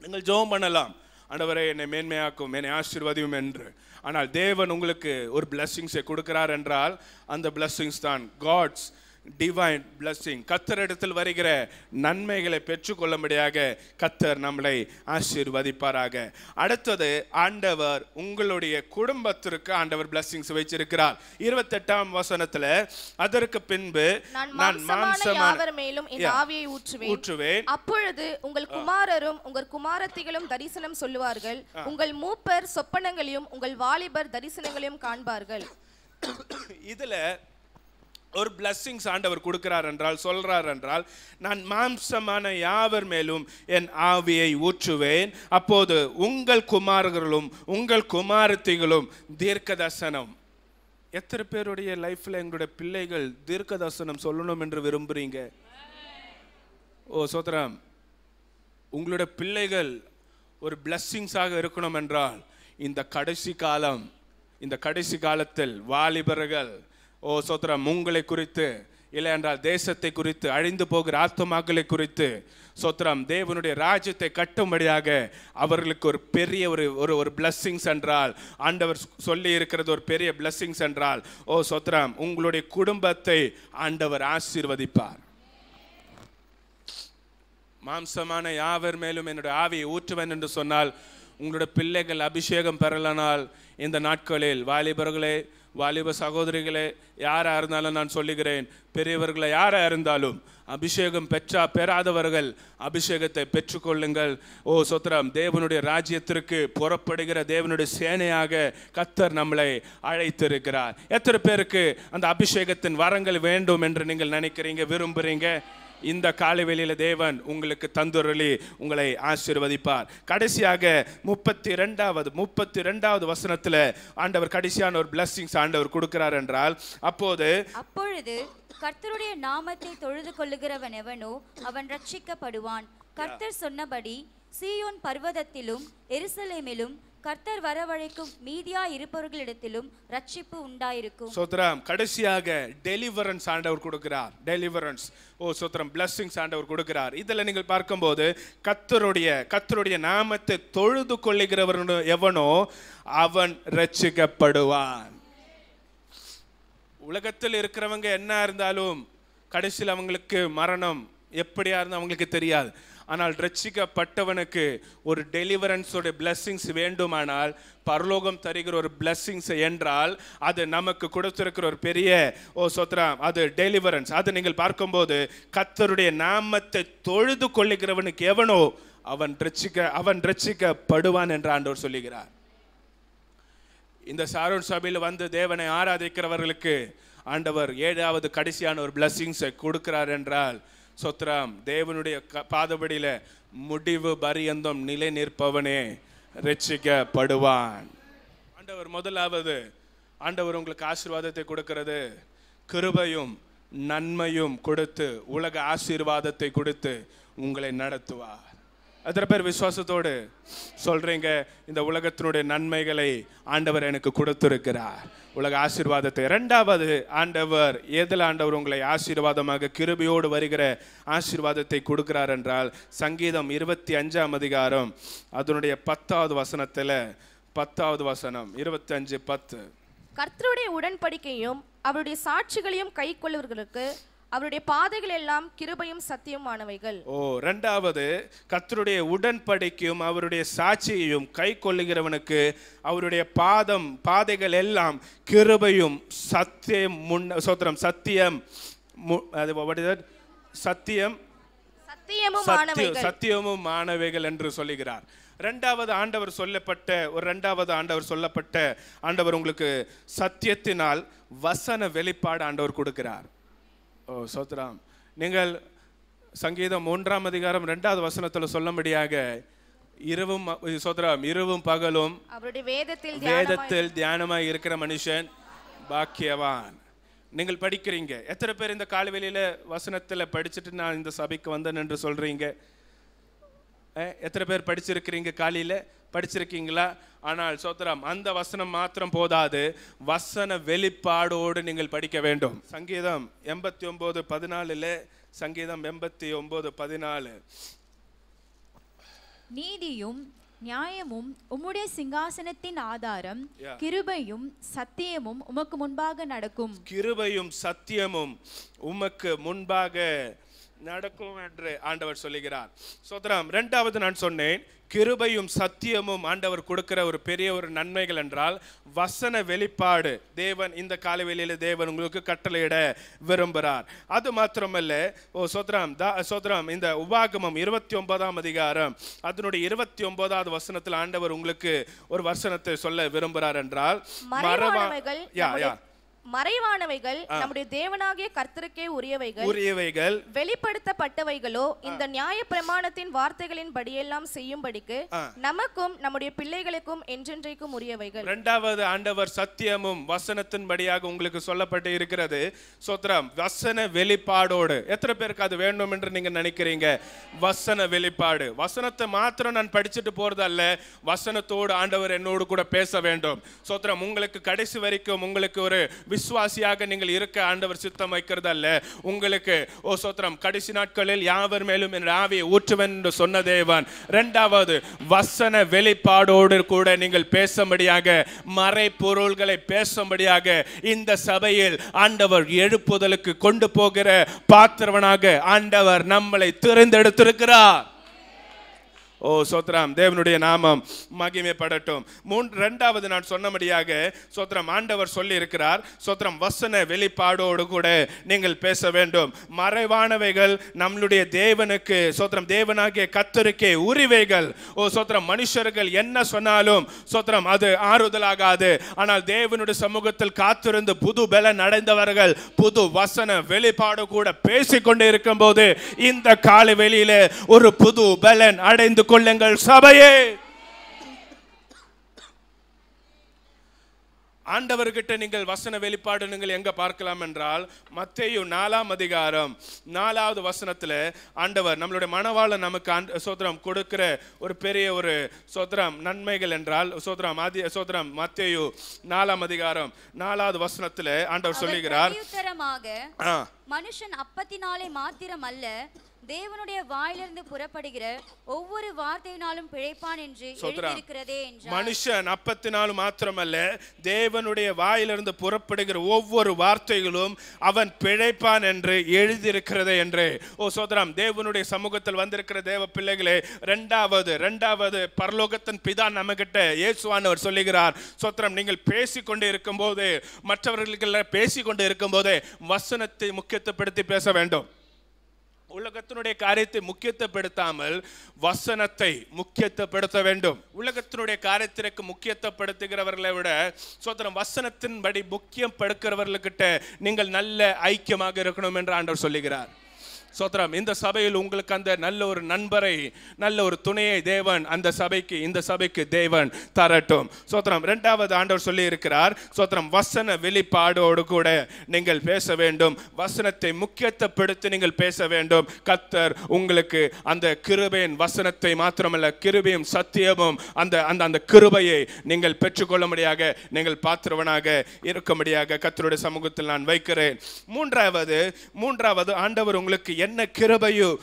நீங்கள் ஜெபம் பண்ணலாம், ஆண்டவரே என்னை மேன்மையாக்கும், என்னை ஆசீர்வதியும் என்று. ஆனால் தேவன் உங்களுக்கு ஒரு பிளஸ்ஸிங்ஸை கொடுக்கிறார் என்றால் அந்த பிளஸ்ஸிங்ஸ் தான் காட்ஸ் டிவைன் பிளஸ்ஸிங். கர்த்தரிடத்தில் வருகிற நன்மைகளை பெற்றுக்கொள்ளும்படியாக கர்த்தர் நம்மளை ஆசீர்வதிப்பாராக. அடுத்தது, ஆண்டவர் உங்களுடைய குடும்பத்திற்கு ஆண்டவர் பிளஸ்ஸிங்ஸ் வச்சிருக்கிறார். 28ஆம் வசனத்துல, அதற்கு பின்பு நான் மாம்சமான மேலும் என் ஆவியை ஊற்றுவேன், அப்பொழுது உங்கள் குமாரரும் உங்கள் குமாரத்திகளும் தரிசனம் சொல்லுவார்கள், உங்கள் மூப்பர் சொப்பனங்களையும் உங்கள் வாலிபர் தரிசனங்களையும் காண்பார்கள். இதுல ஒரு பிளஸ்ஸிங்ஸ் ஆண்டவர் கொடுக்கிறார் என்றால், சொல்றார் என்றால், நான் மாம்சமான யாவர் மேலும் என் ஆவியை ஊற்றுவேன், அப்போது உங்கள் குமாரர்களும் உங்கள் குமாரத்திகளும் தீர்க்க தரிசனம். எத்தனை பேருடைய லைஃப்ல எங்களுடைய பிள்ளைகள் தீர்க்க தரிசனம் சொல்லணும் என்று விரும்புறீங்க? ஓ சோத்ராம், உங்களுடைய பிள்ளைகள் ஒரு பிளஸ்ஸிங்ஸாக இருக்கணும் என்றால் இந்த கடைசி காலத்தில் வாலிபர்கள், ஓ சோத்ரம், உங்களை குறித்து, இல்லை என்றால் தேசத்தை குறித்து, அழிந்து போகிற ஆத்துமாக்களை குறித்து, சோத்ரம், தேவனுடைய ராஜ்யத்தை கட்டும்படியாக அவர்களுக்கு ஒரு பெரிய ஒரு பிளஸ்ஸிங்ஸ் என்றால், ஆண்டவர் சொல்லி இருக்கிறது ஒரு பெரிய பிளஸ்ஸிங்ஸ் என்றால், ஓ சோத்ரம், உங்களுடைய குடும்பத்தை ஆண்டவர் ஆசீர்வதிப்பார். மாம்சமான யாவர் மேலும் என்னுடைய ஆவியை ஊற்றுவேன் என்று சொன்னால், உங்களுடைய பிள்ளைகள் அபிஷேகம் பெறலனால் இந்த நாட்களில் வாலிபர்களே, வாலிப சகோதரிகளே, யாராக இருந்தாலும் நான் சொல்லுகிறேன், பெரியவர்களை யாராக இருந்தாலும் அபிஷேகம் பெறாதவர்கள் அபிஷேகத்தை பெற்றுக்கொள்ளுங்கள். ஓ சோத்ரம், தேவனுடைய ராஜ்யத்திற்கு புறப்படுகிற தேவனுடைய சேனையாக கர்த்தர் நம்மளை அழைத்திருக்கிறார். எத்தனை பேருக்கு அந்த அபிஷேகத்தின் வரங்கள் வேண்டும் என்று நீங்கள் நினைக்கிறீங்க, விரும்புறீங்க? இந்த காலைவெளியில தேவன் உங்களுக்கு தந்துரலி உங்களை ஆசீர்வதிப்பார். கடைசியாக 32வது வசனத்துல ஆண்டவர் கடைசியான ஒரு பிளஸ்ஸிங்ஸ் ஆண்டவர் கொடுக்கிறார் என்றால், அப்பொழுது கர்த்தருடைய நாமத்தை தொழுது கொள்ளுகிறவன் எவனோ அவன் ரட்சிக்கப்படுவான். கர்த்தர் சொன்னபடி சீயோன் பர்வதத்திலும் எருசலேமிலும் கர்த்தர் வரவழைக்கும் மீதியா இருப்பவர்களிடத்திலும் ரட்சிப்பு உண்டாயிருக்கும். சோத்ரம், கடைசியாக டெலிவரன்ஸ் ஆண்டவர் கொடுக்கிறார். டெலிவரன்ஸ், ஓ சோத்ரம், பிளஸ்ஸிங்ஸ் ஆண்டவர் கொடுக்கிறார். இதில் நீங்கள் பார்க்கும்போது கர்த்தருடைய நாமத்தை தொழுது கொள்ளுகிறவன் எவனோ அவன் ரட்சிக்கப்படுவான். உலகத்தில் இருக்கிறவங்க என்ன இருந்தாலும் கடைசியில் அவங்களுக்கு மரணம் எப்படியா இருந்தால் அவங்களுக்கு தெரியாது. ஆனால் ரட்சிக்கப்பட்டவனுக்கு ஒரு டெலிவரன்ஸோட பிளஸ்ஸிங்ஸ் வேண்டுமானால், பரலோகம் தருகிற ஒரு பிளஸ்ஸிங்ஸ் என்றால் அது நமக்கு கொடுத்திருக்கிற ஒரு பெரிய, ஓ சோத்ரம், அது டெலிவரன்ஸ். அது நீங்கள் பார்க்கும்போது கர்த்தருடைய நாமத்தை தொழுது கொள்ளுகிறவனுக்கு எவனோ அவன் ரட்சிக்கப்படுவான் என்று ஆண்டவர் சொல்லுகிறார். இந்த சாரோன் சபையில் வந்து தேவனை ஆராதிக்கிறவர்களுக்கு ஆண்டவர் 7வது கடைசியான ஒரு பிளஸ்ஸிங்ஸை கொடுக்கிறார் என்றால், சோத்ரம், தேவனுடைய பாதபடியில முடிவு பரியந்தம் நிலை நிற்பவனே ரட்சிக்கப்படுவான். முதலாவது ஆண்டவர் உங்களுக்கு ஆசீர்வாதத்தை கொடுக்கிறது, கிருபையும் நன்மையும் கொடுத்து, உலக ஆசீர்வாதத்தை கொடுத்து உங்களை நடத்துவார். எத்தனை பேர் விசுவாசத்தோடு சொல்றீங்க, இந்த உலகத்தினுடைய நன்மைகளை ஆண்டவர் எனக்கு கொடுத்திருக்கிறார், உலக ஆசீர்வாதத்தை. இரண்டாவது ஆண்டவர் எதில் ஆண்டவர் உங்களை ஆசீர்வாதமாக கிருபையோடு வருகிற ஆசீர்வாதத்தை கொடுக்கிறார் என்றால், சங்கீதம் 25ஆம் அதிகாரம் அதனுடைய 10வது வசனத்தில், 10வது வசனம் 25:10. கர்த்தருடைய உடன்படிக்கையும் அவருடைய சாட்சிகளையும் கை கொள்ளுவர்களுக்கு அவருடைய பாதைகள் எல்லாம் கிருபையும் சத்தியமானவைகள். இரண்டாவது, கர்த்தருடைய உடன்படிக்கையும் அவருடைய சாட்சியையும் கை கொள்ளுகிறவனுக்கு அவருடைய பாதைகள் எல்லாம் கிருபையும் சத்தியம். சத்தியம், சத்தியம், சத்தியமும் மாணவைகள் என்று சொல்லுகிறார். இரண்டாவது ஆண்டவர் சொல்லப்பட்ட ஆண்டவர் உங்களுக்கு சத்தியத்தினால் வசன வெளிப்பாடு ஆண்டவர் கொடுக்கிறார். சோத்ராம், நீங்கள் சங்கீதம் 1ஆம் அதிகாரம் 2வது வசனத்தில் சொல்லும்படியாக இரவும் பகலும் வேதத்தில் தியானமாய் இருக்கிற மனுஷன் பாக்கியவான். நீங்கள் படிக்கிறீங்க. எத்தனை பேர் இந்த காலவெளியில வசனத்தில் படிச்சுட்டு நான் இந்த சபைக்கு வந்தேன் என்று சொல்றீங்க? எத்தனை பேர் படிச்சிருக்கிறீங்க? காலையில படிச்சிருக்கீங்களா? ஆனால் சோத்ராம், அந்த வசனம் மாத்திரம் போதாது, வசன வெளிப்பாடோடு நீங்கள் படிக்க வேண்டும். சங்கீதம் 89:14, சங்கீதம் 89:14. நீதியும் நியாயமும் உம்முடைய சிங்காசனத்தின் ஆதாரம், கிருபையும் சத்தியமும் உமக்கு முன்பாக நடக்கும். கிருபையும் சத்தியமும் உமக்கு முன்பாக நடக்கும் என்று ஆண்டவர் சொல்லுகிறார். சோத்ராம், இரண்டாவது நான் சொன்னேன், கிருபையும் சத்தியமும் ஆண்டவர் கொடுக்கிற ஒரு பெரிய ஒரு நன்மைகள் என்றால் வசன வெளிப்பாடு. தேவன் இந்த காலவெளியில தேவன் உங்களுக்கு கட்டளையிட விரும்புகிறார். அது மாத்திரமல்ல, சோத்ராம், இந்த உபாகமம் 29ஆம் அதிகாரம் அதனுடைய 29வது வசனத்தில் ஆண்டவர் உங்களுக்கு ஒரு வசனத்தை சொல்ல விரும்புகிறார் என்றால், மறைவானவைகள் நம்முடைய தேவனாகிய கர்த்தருக்கே உரியவைகள், வெளிப்படுத்தப்பட்டவைகளோ இந்த நியாய பிரமாணத்தின் வார்த்தைகளின் படியெல்லாம் செய்யும்படிக்கு நமக்கும் நம்முடைய பிள்ளைகளுக்கும் என்றென்றைக்கும் உரியவைகள். இரண்டாவது ஆண்டவர் சத்தியமும் வசனத்தின் படியாக உங்களுக்கு சொல்லப்பட்டு இருக்கிறது. சோத்ரம், வசன வெளிப்பாடோடு. எத்தனை பேருக்கு அது வேண்டும் என்று நீங்க நினைக்கிறீங்க? வசன வெளிப்பாடு. வசனத்தை மாத்திரம் நான் படிச்சுட்டு போறது அல்ல, வசனத்தோடு ஆண்டவர் என்னோடு கூட பேச வேண்டும். சோத்ரம், உங்களுக்கு கடைசி வரைக்கும் உங்களுக்கு ஒரு விசுவாசியாக நீங்கள் இருக்க ஆண்டவர் சித்தம் வைக்கிறது அல்ல. உங்களுக்கு சோத்ரம், கடைசி நாட்களில் யாவர் மேலும் என் ஆவியை ஊற்றுவேன் என்று சொன்ன தேவன். இரண்டாவது, வசன வெளிப்பாடோடு கூட நீங்கள் பேசும்படியாக, மறை பொருள்களை பேசும்படியாக இந்த சபையில் ஆண்டவர் எழுப்புதலுக்கு கொண்டு போகிற பாத்திரவனாக ஆண்டவர் நம்மளை தேர்ந்தெடுத்திருக்கிறார். சோத்ரம், தேவனுடைய நாமம் மகிமைப்படட்டும். இரண்டாவது நான் சொன்னபடியாக சோத்ரம், ஆண்டவர் சொல்லி இருக்கிறார், சோத்ரம், வசன வெளிப்பாடோடு கூட நீங்கள் பேச வேண்டும். மறைவானவைகள் நம்மளுடைய தேவனுக்கு, சோத்ரம், தேவனாகிய கர்த்தருக்கே உரிவைகள். சோத்ரம், மனுஷர்கள் என்ன சொன்னாலும் சோத்ரம் அது ஆறுதலாகாது. ஆனால் தேவனுடைய சமூகத்தில் காத்திருந்து புது பலன் அடைந்தவர்கள் புது வசன வெளிப்பாடு கூட பேசிக்கொண்டு இருக்கும் போது இந்த காலை வெளியில ஒரு புது பலன் அடைந்து கொள்ளுங்கள் சபையே. ஆண்டவர்கிட்ட நீங்கள் வசன வெளிப்பாடு நீங்கள் எங்க பார்க்கலாம் என்றால், மத்தேயு 4ஆம் அதிகாரம் 4வது வசனத்துல ஆண்டவர் நம்மளுடைய மனவாள நமக்கு சோத்ரம் கொடுக்கிற ஒரு பெரிய ஒரு சோத்ரம் நன்மைகள் என்றால், சோத்ரம் மத்தேயு 4ஆம் அதிகாரம் 4வது வசனத்துல ஆண்டவர் சொல்லுகிறார், மனுஷன் அப்பத்தினாலே மாத்திரம் அல்ல, தேவனுடைய வாயிலிருந்து புறப்படுகிற ஒவ்வொரு வார்த்தையினாலும் பிழைப்பான் என்று எழுதியிருக்கிறதே என்றார். மனுஷன் அப்பத்தினாலும் மாத்திரமல்ல, தேவனுடைய வாயிலிருந்து புறப்படுகிற ஒவ்வொரு வார்த்தைகளும் அவன் பிழைப்பான் என்று எழுதியிருக்கிறதே என்று. சோதரம், தேவனுடைய சமூகத்தில் வந்திருக்கிற தேவ பிள்ளைகளே, இரண்டாவது பரலோகத்தின் பிதா நம்ம கிட்ட இயேசுவானவர் சொல்லுகிறார், சோதரம், நீங்கள் பேசிக்கொண்டு இருக்கும் போது, மற்றவர்களுக்கு பேசிக்கொண்டு இருக்கும் போதே வசனத்தை முக்கியத்துவப்படுத்தி பேச வேண்டும். உலகத்தினுடைய காரியத்தை முக்கியத்துவப்படுத்தாமல் வசனத்தை முக்கியத்துவப்படுத்த வேண்டும். உலகத்தினுடைய காரியத்திற்கு முக்கியத்துவப்படுத்துகிறவர்களை விட சோதரம் வசனத்தின்படி முக்கியம் படுக்கிறவர்கிட்ட நீங்கள் நல்ல ஐக்கியமாக இருக்கணும் என்று ஆண்டவர் சொல்லுகிறார். சோத்ரம், இந்த சபையில் உங்களுக்கு அந்த நல்ல ஒரு நண்பரை, நல்ல ஒரு துணையை தேவன் அந்த சபைக்கு, இந்த சபைக்கு தேவன் தரட்டும். சோத்ரம். இரண்டாவது ஆண்டவர் சொல்லி இருக்கிறார், சோத்ரம், வசன வெளிப்பாடோடு கூட நீங்கள் பேச வேண்டும். வசனத்தை முக்கியத்துவப்படுத்தி நீங்கள் பேச வேண்டும். கர்த்தர் உங்களுக்கு அந்த கிருபையின் வசனத்தை மாத்திரமல்ல, கிருபையும் சத்தியமும் அந்த கிருபையை நீங்கள் பெற்றுக்கொள்ளும்படியாக, நீங்கள் பாத்திரவனாக இருக்கும்படியாக கர்த்தருடைய சமூகத்தில் நான் வைக்கிறேன். மூன்றாவது ஆண்டவர் உங்களுக்கு என்ன கிருபையும்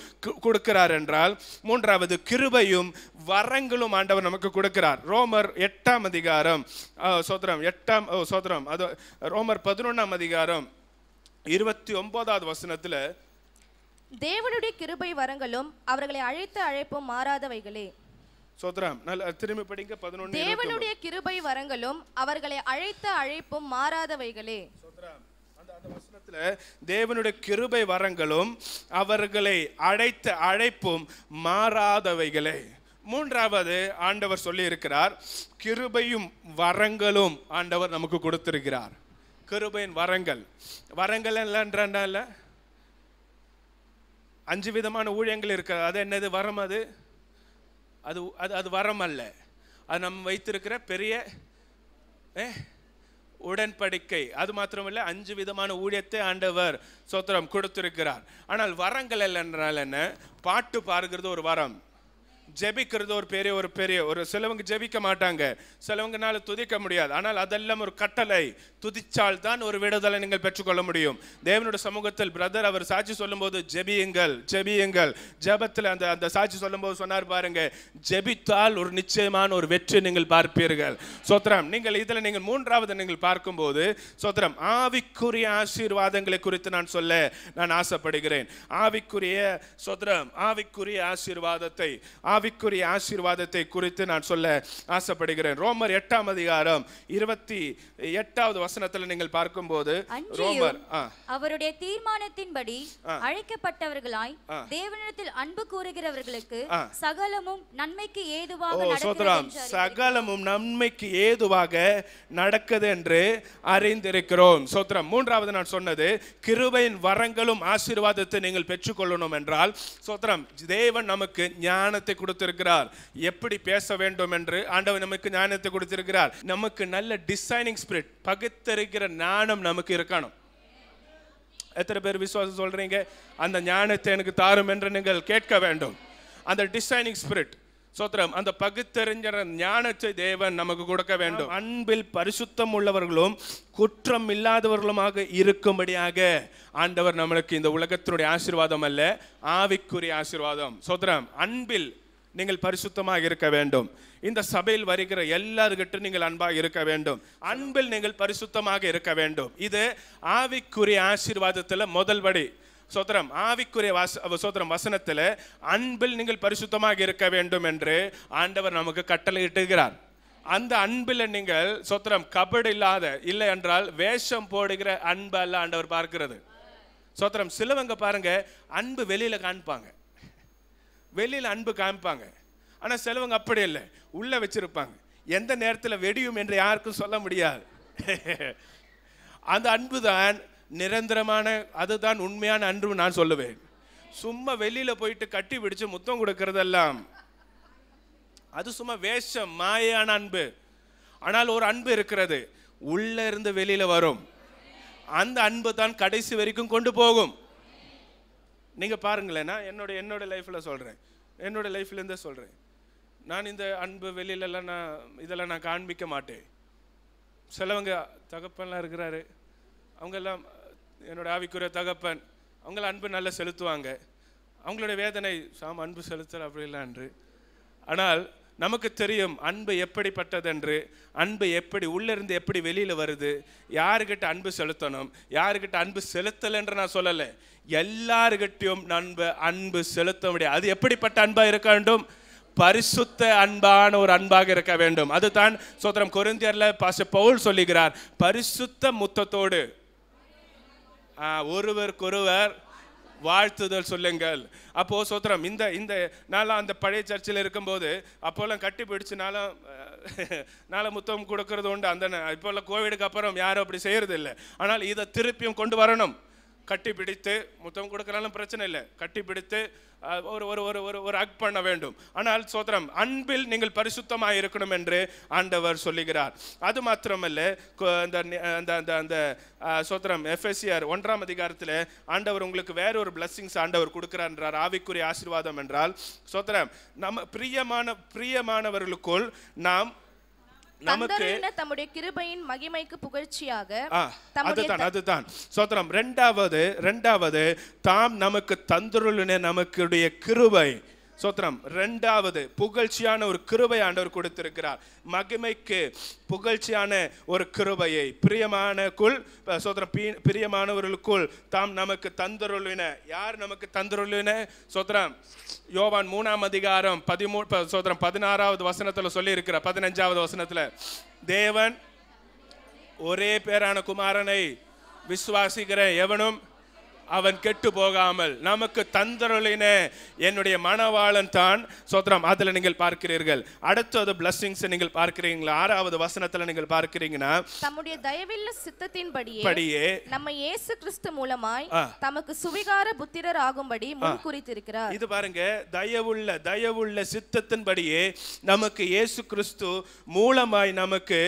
கொடுக்கிறார் என்றால், மூன்றாவது கிருபையும் வரங்களும் ஆண்டவர் நமக்கு கொடுக்கிறார். ரோமர் 8ஆம் அதிகாரம், அது ரோமர் 11ஆம் அதிகாரம் 29வது வசனத்துல, தேவனுடைய கிருபை வரங்களும் அவர்களை அழைத்த அழைப்பும் மாறாதவைகளே. சோத்ரம், திரும்பி படிங்க. 11. தேவனுடைய கிருபை வரங்களும் அவர்களை அழைத்த அழைப்பும் மாறாதவைகளே. அந்த வசனத்துல தேவனுடைய கிருபை வரங்களும் அவர்களை அழைத்த அழைப்பும் மாறாதவைகளே. மூன்றாவது ஆண்டவர் சொல்லி இருக்கிறார், கிருபையும் வரங்களும் ஆண்டவர் நமக்கு கொடுத்திருக்கிறார். கிருபையின் வரங்கள் இல்ல 5 விதமான ஊழியங்கள் இருக்கு. அது என்னது? வரம். அது வரம் அல்ல, அது நம்ம வைத்திருக்கிற பெரிய உடன்படிக்கை. அது மாத்திரமல்ல, 5 விதமான ஊழியத்தை ஆண்டவர் சோத்திரம் கொடுத்திருக்கிறார். ஆனால் வரங்கள் என்றால் என்ன? பாட்டு பாடுகிறது ஒரு வரம், ஜெபிக்கிறது ஒரு பெரிய சிலவங்க ஜெபிக்க மாட்டாங்க, சிலவங்கனால துதிக்க முடியாது. ஆனால் அதெல்லாம் ஒரு கட்டளை. துதிச்சால் தான் ஒரு விடுதலை நீங்கள் பெற்றுக்கொள்ள முடியும். தேவனுடைய சமூகத்தில் பிரதர் அவர் சாட்சி சொல்லும் போது ஜெபியுங்கள். ஜெபத்தில் அந்த சாட்சி சொல்லும் போது சொன்னார் பாருங்க, ஜெபித்தால் ஒரு நிச்சயமான ஒரு வெற்றி நீங்கள் பார்ப்பீர்கள். சோத்திரம். நீங்கள் மூன்றாவது நீங்கள் பார்க்கும்போது சோத்திரம், ஆவிக்குரிய ஆசீர்வாதங்களை குறித்து நான் சொல்ல நான் ஆசைப்படுகிறேன். ஆவிக்குரிய ஆசீர்வாதத்தை குறித்து நான் சொல்ல ஆசைப்படுகிறேன். ரோமர் 8ஆம் அதிகாரம் 28வது வசனத்தில் நீங்கள் பார்க்கும்போது, ரோமர் அவருடைய தீர்மானத்தின்படி அழைக்கப்பட்டவர்களாய் தேவனிடத்தில் அன்பு கூறுகிறவர்களுக்கு சகலமும் நன்மைக்கு ஏதுவாக நடக்குது என்று அறிந்திருக்கிறோம். சோத்திரம். மூன்றாவது நான் சொன்னது, கிருபையின் வரங்களும் ஆசீர்வாதத்தை நீங்கள் பெற்றுக்கொள்ளணும் என்றால், சோத்திரம், தேவன் நமக்கு ஞானத்தை கொடுத்திருக்கிறார். எப்படி பேச வேண்டும் என்று ஆண்டவர் நமக்கு ஞானத்தை கொடுத்திருக்கிறார். நமக்கு நல்ல டிசைனிங் ஸ்பிரிட், பகுத்தறிகிற ஞானம் நமக்கு இருக்கணும். எத்தனை பேர் விசுவாசம் சொல்றீங்க? அந்த ஞானத்தை எனக்கு தாரும் என்று நீங்கள் கேட்க வேண்டும். அந்த டிசைனிங் ஸ்பிரிட், சோத்திரம், அந்த பகுத்தறிஞர் ஞானத்தை தேவன் நமக்கு கொடுக்க வேண்டும். அன்பில் பரிசுத்தம் உள்ளவர்களும் குற்றம் இல்லாதவர்களுமாக இருக்கும்படியாக ஆண்டவர் நம்மளுக்கு இந்த உலகத்தினுடைய ஆசீர்வாதம் அல்ல, ஆவிக்குரிய ஆசீர்வாதம். சோத்திரம், அன்பில் நீங்கள் பரிசுத்தமாக இருக்க வேண்டும். இந்த சபையில் வருகிற எல்லார்கிட்ட நீங்கள் அன்பாக இருக்க வேண்டும். அன்பில் நீங்கள் பரிசுத்தமாக இருக்க வேண்டும். இது ஆவிக்குரிய ஆசீர்வாதத்தில் முதல் படி. சோத்திரம். ஆவிக்குரிய வசனத்தில் அன்பில் நீங்கள் பரிசுத்தமாக இருக்க வேண்டும் என்று ஆண்டவர் நமக்கு கட்டளையிட்டுகிறார். அந்த அன்பில் நீங்கள் சோத்திரம் கபடு இல்லை என்றால் வேஷம் போடுகிற அன்பு அல்ல ஆண்டவர் பார்க்கிறது. சோத்திரம். சிலவங்க பாருங்க, அன்பு வெளியில காண்பாங்க, வெளியில அன்பு காமிப்பாங்க. ஆனா சிலவங்க அப்படி இல்லை, உள்ள வச்சிருப்பாங்க. எந்த நேரத்தில் வெடியும் என்று யாருக்கும் சொல்ல முடியாது. அந்த அன்பு தான் நிரந்தரமான, அதுதான் உண்மையான அன்பு நான் சொல்லுவேன். சும்மா வெளியில போயிட்டு கட்டி பிடிச்சு முத்தம் கொடுக்கறதெல்லாம் அது சும்மா வேஷம், மாயான அன்பு. ஆனால் ஒரு அன்பு இருக்கிறது, உள்ள இருந்து வெளியில வரும். அந்த அன்பு தான் கடைசி வரைக்கும் கொண்டு போகும். நீங்க பாருங்களேன், நான் என்னோட லைஃப்ல சொல்றேன், என்னோட லைஃப்ல இருந்தே சொல்றேன். நான் இந்த அன்பு வெளியிலலாம் இதெல்லாம் நான் காண்பிக்க மாட்டேன். சிலவங்க தகப்பன்லாம் இருக்கிறாரு, அவங்கெல்லாம் என்னோட ஆவிக்குரிய தகப்பன், அவங்கள அன்பு நல்லா செலுத்துவாங்க. அவங்களோட வேதனை அன்பு செலுத்தல் அப்படிலாம் என்று. ஆனால் நமக்கு தெரியும் அன்பு எப்படிப்பட்டது என்று. அன்பு எப்படி உள்ளிருந்து எப்படி வெளியில வருது, யாருக்கிட்ட அன்பு செலுத்தணும், யாருக்கிட்ட அன்பு செலுத்தல் என்று நான் சொல்லலை. எல்லாருக்கிட்டையும் அன்பு செலுத்த முடியாது. அது எப்படிப்பட்ட அன்பா இருக்க வேண்டும்? பரிசுத்த அன்பான ஒரு அன்பாக இருக்க வேண்டும். அதுதான் சோத்திரம் கொரிந்தியர்ல பாஸ்டர் பவுல் சொல்லுகிறார், பரிசுத்த முத்தத்தோடு ஒருவருக்கொருவர் வாழ்த்துதல் சொல்லுங்கள். அப்போ சோத்திரம், இந்த நாளாம் அந்த பழைய சர்ச்சில் இருக்கும்போது அப்போல்லாம் கட்டி பிடிச்சு நாளை முத்தம் கொடுக்கறது உண்டு. அந்த இப்போல்லாம் கோவிடுக்கு அப்புறம் யாரும் அப்படி செய்யறது இல்லை. ஆனால் இதை திருப்பியும் கொண்டு வரணும். கட்டி பிடித்து முத்தம் கொடுக்கறாலும் பிரச்சனை இல்லை, கட்டி பிடித்து ஒரு ஒரு ஒரு ஒரு ஒரு அக் பண்ண வேண்டும். ஆனால் சோத்திரம், அன்பில் நீங்கள் பரிசுத்தமாக இருக்கணும் என்று ஆண்டவர் சொல்லுகிறார். அது மாத்திரமல்ல, அந்த சோத்திரம் எஃபெசியர் 1ஆம் அதிகாரத்தில் ஆண்டவர் உங்களுக்கு வேற ஒரு பிளஸ்ஸிங்ஸ் ஆண்டவர் கொடுக்கிறார் என்றார். ஆவிக்குரிய ஆசீர்வாதம் என்றால் சோத்திரம், நம்ம பிரியமானவர்களுக்குள் நாம் நமக்கு தம்முடைய கிருபையின் மகிமைக்கு புகழ்ச்சியாக அதுதான் சோத்திரம். இரண்டாவது தாம் நமக்கு தந்துருளின நமக்குடைய கிருபை சோத்திரம். இரண்டாவது புகழ்ச்சியான ஒரு கிருபை ஆண்டவர் கொடுத்திருக்கிறார். மகிமைக்கு புகழ்ச்சியான ஒரு கிருபையை பிரியமானவர்களுக்குள் தாம் நமக்கு தந்துருளின. யார் நமக்கு தந்துருளின சோத்திரம்? யோவான் 3ஆம் அதிகாரம் 16வது வசனத்துல சொல்லி இருக்கிற 15வது வசனத்துல, தேவன் ஒரே பேரான குமாரனை விசுவாசிக்கிற எவனும் அவன் கெட்டு போகாமல் நமக்கு தந்தருளின என்னுடைய மணவாளன் தான் சோத்திரம். அதுல நீங்கள் பார்க்கிறீர்கள். அடுத்தது பிளஸிங்ஸ் நீங்கள் பார்க்கிறீங்களா? 6வது வசனத்துல நீங்கள் பார்க்கிறீங்கன்னா, தம்முடைய தயவுள்ள சித்தத்தின்படியே நம்ம இயேசு கிறிஸ்து மூலமாய் தமக்கு சுவிகார புத்திரர் ஆகும்படி முன்குறித்திருக்கிறார். இது பாருங்க, தயவுள்ள சித்தத்தின்படியே நமக்கு இயேசு கிறிஸ்து மூலமாய் நமக்கு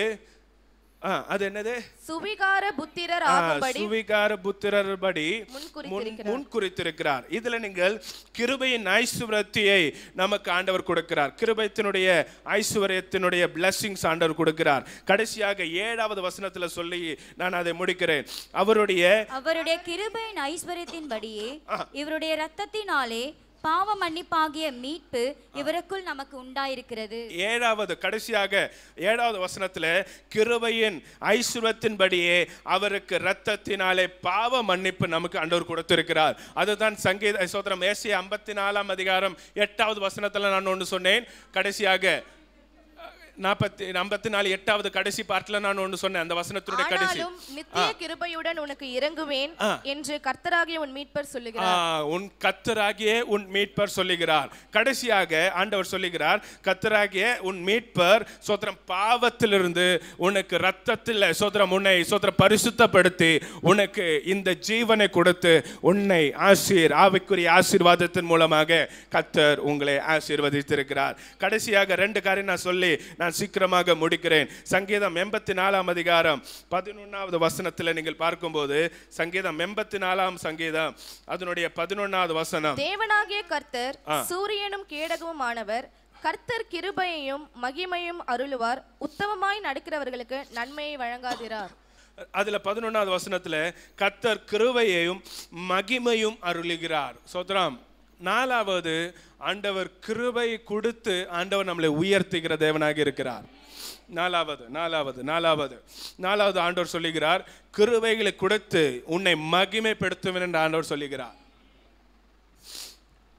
அது என்னது? சுவிகார புத்திரர் ஆகும்படி முன்குறித்திருக்கிறார். இதுல நீங்கள் கிருபையின் ஐசுவரியத்தை நமக்கு ஆண்டவர் கொடுக்கிறார். கிருபையினுடைய ஐசுவரியத்தினுடைய பிளஸிங்ஸ் ஆண்டவர் கொடுக்கிறார். கடைசியாக 7வது வசனத்துல சொல்லி நான் அதை முடிக்கிறேன். அவருடைய கிருபையின் ஐஸ்வரியத்தின்படியே இவருடைய இரத்தத்தினாலே பாவ மன்னிப்பாகிய மீட்பு இவருக்குள் நமக்கு உண்டாயிருக்கிறது. கடைசியாக 7வது வசனத்துல கிருபையின் ஐஸ்வரியத்தின்படியே அவருக்கு இரத்தத்தினாலே பாவ மன்னிப்பு நமக்கு ஆண்டவர் கொடுத்திருக்கிறார். அதுதான் சங்கீத சோத்திரம் ஏசாயா 54ஆம் அதிகாரம் 8வது வசனத்துல நான் ஒன்று சொன்னேன். கடைசியாக 54 8வது கடைசி பார்ட்ல நான் ஒன்னு சொன்னேன். அந்த வசனத்துடைய கடைசி, நித்திய கிருபையுடன் உனக்கு இறங்குவேன் என்று கர்த்தராகிய உன் மீட்பர் சொல்லுகிறார். உன் கர்த்தராகிய உன் மீட்பர் சொல்லுகிறார். கடைசியாக ஆண்டவர் சொல்லுகிறார், கர்த்தராகிய உன் மீட்பர் சோத்திரம் பாவத்திலிருந்து உனக்கு இரத்தத்தில் சோத்திரம் உன்னை சோத்திரம் பரிசுத்தப்படுத்தி உனக்கு இந்த ஜீவனை கொடுத்து உன்னை ஆவிக்குரிய ஆசீர்வாதத்தின் மூலமாக கர்த்தர் உங்களை ஆசீர்வதித்திருக்கிறார். கடைசியாக 2 காரியம் நான் சொல்லி நான் சீக்கிரமாக முடிக்கிறேன். சங்கீதம் 84ஆம் அதிகாரம் 11வது வசனத்தில் நீங்கள் பார்க்கும்போது, சங்கீதம் 84ஆம் சங்கீதம் அதனுடைய 11வது வசனம், தேவனாகிய கர்த்தர் சூரியனும் கேடகமும் ஆனவர், கர்த்தர் கிருபையையும் மகிமையும் அருளுவார், உத்தமமாய் நடக்கிறவர்களுக்கு நன்மையை வழங்காதிரார். அதுல 11வது வசனத்துல கர்த்தர் கிருபையையும் மகிமையும் அருளுகிறார். சோத்ராம். 4வது ஆண்டவர் கிருபை கொடுத்து ஆண்டவர் நம்மளை உயர்த்துகிற தேவனாக இருக்கிறார். 4வது ஆண்டவர் சொல்லுகிறார், கிருபைகளை கொடுத்து உன்னை மகிமைப்படுத்துவேன் என்று ஆண்டவர் சொல்லுகிறார்.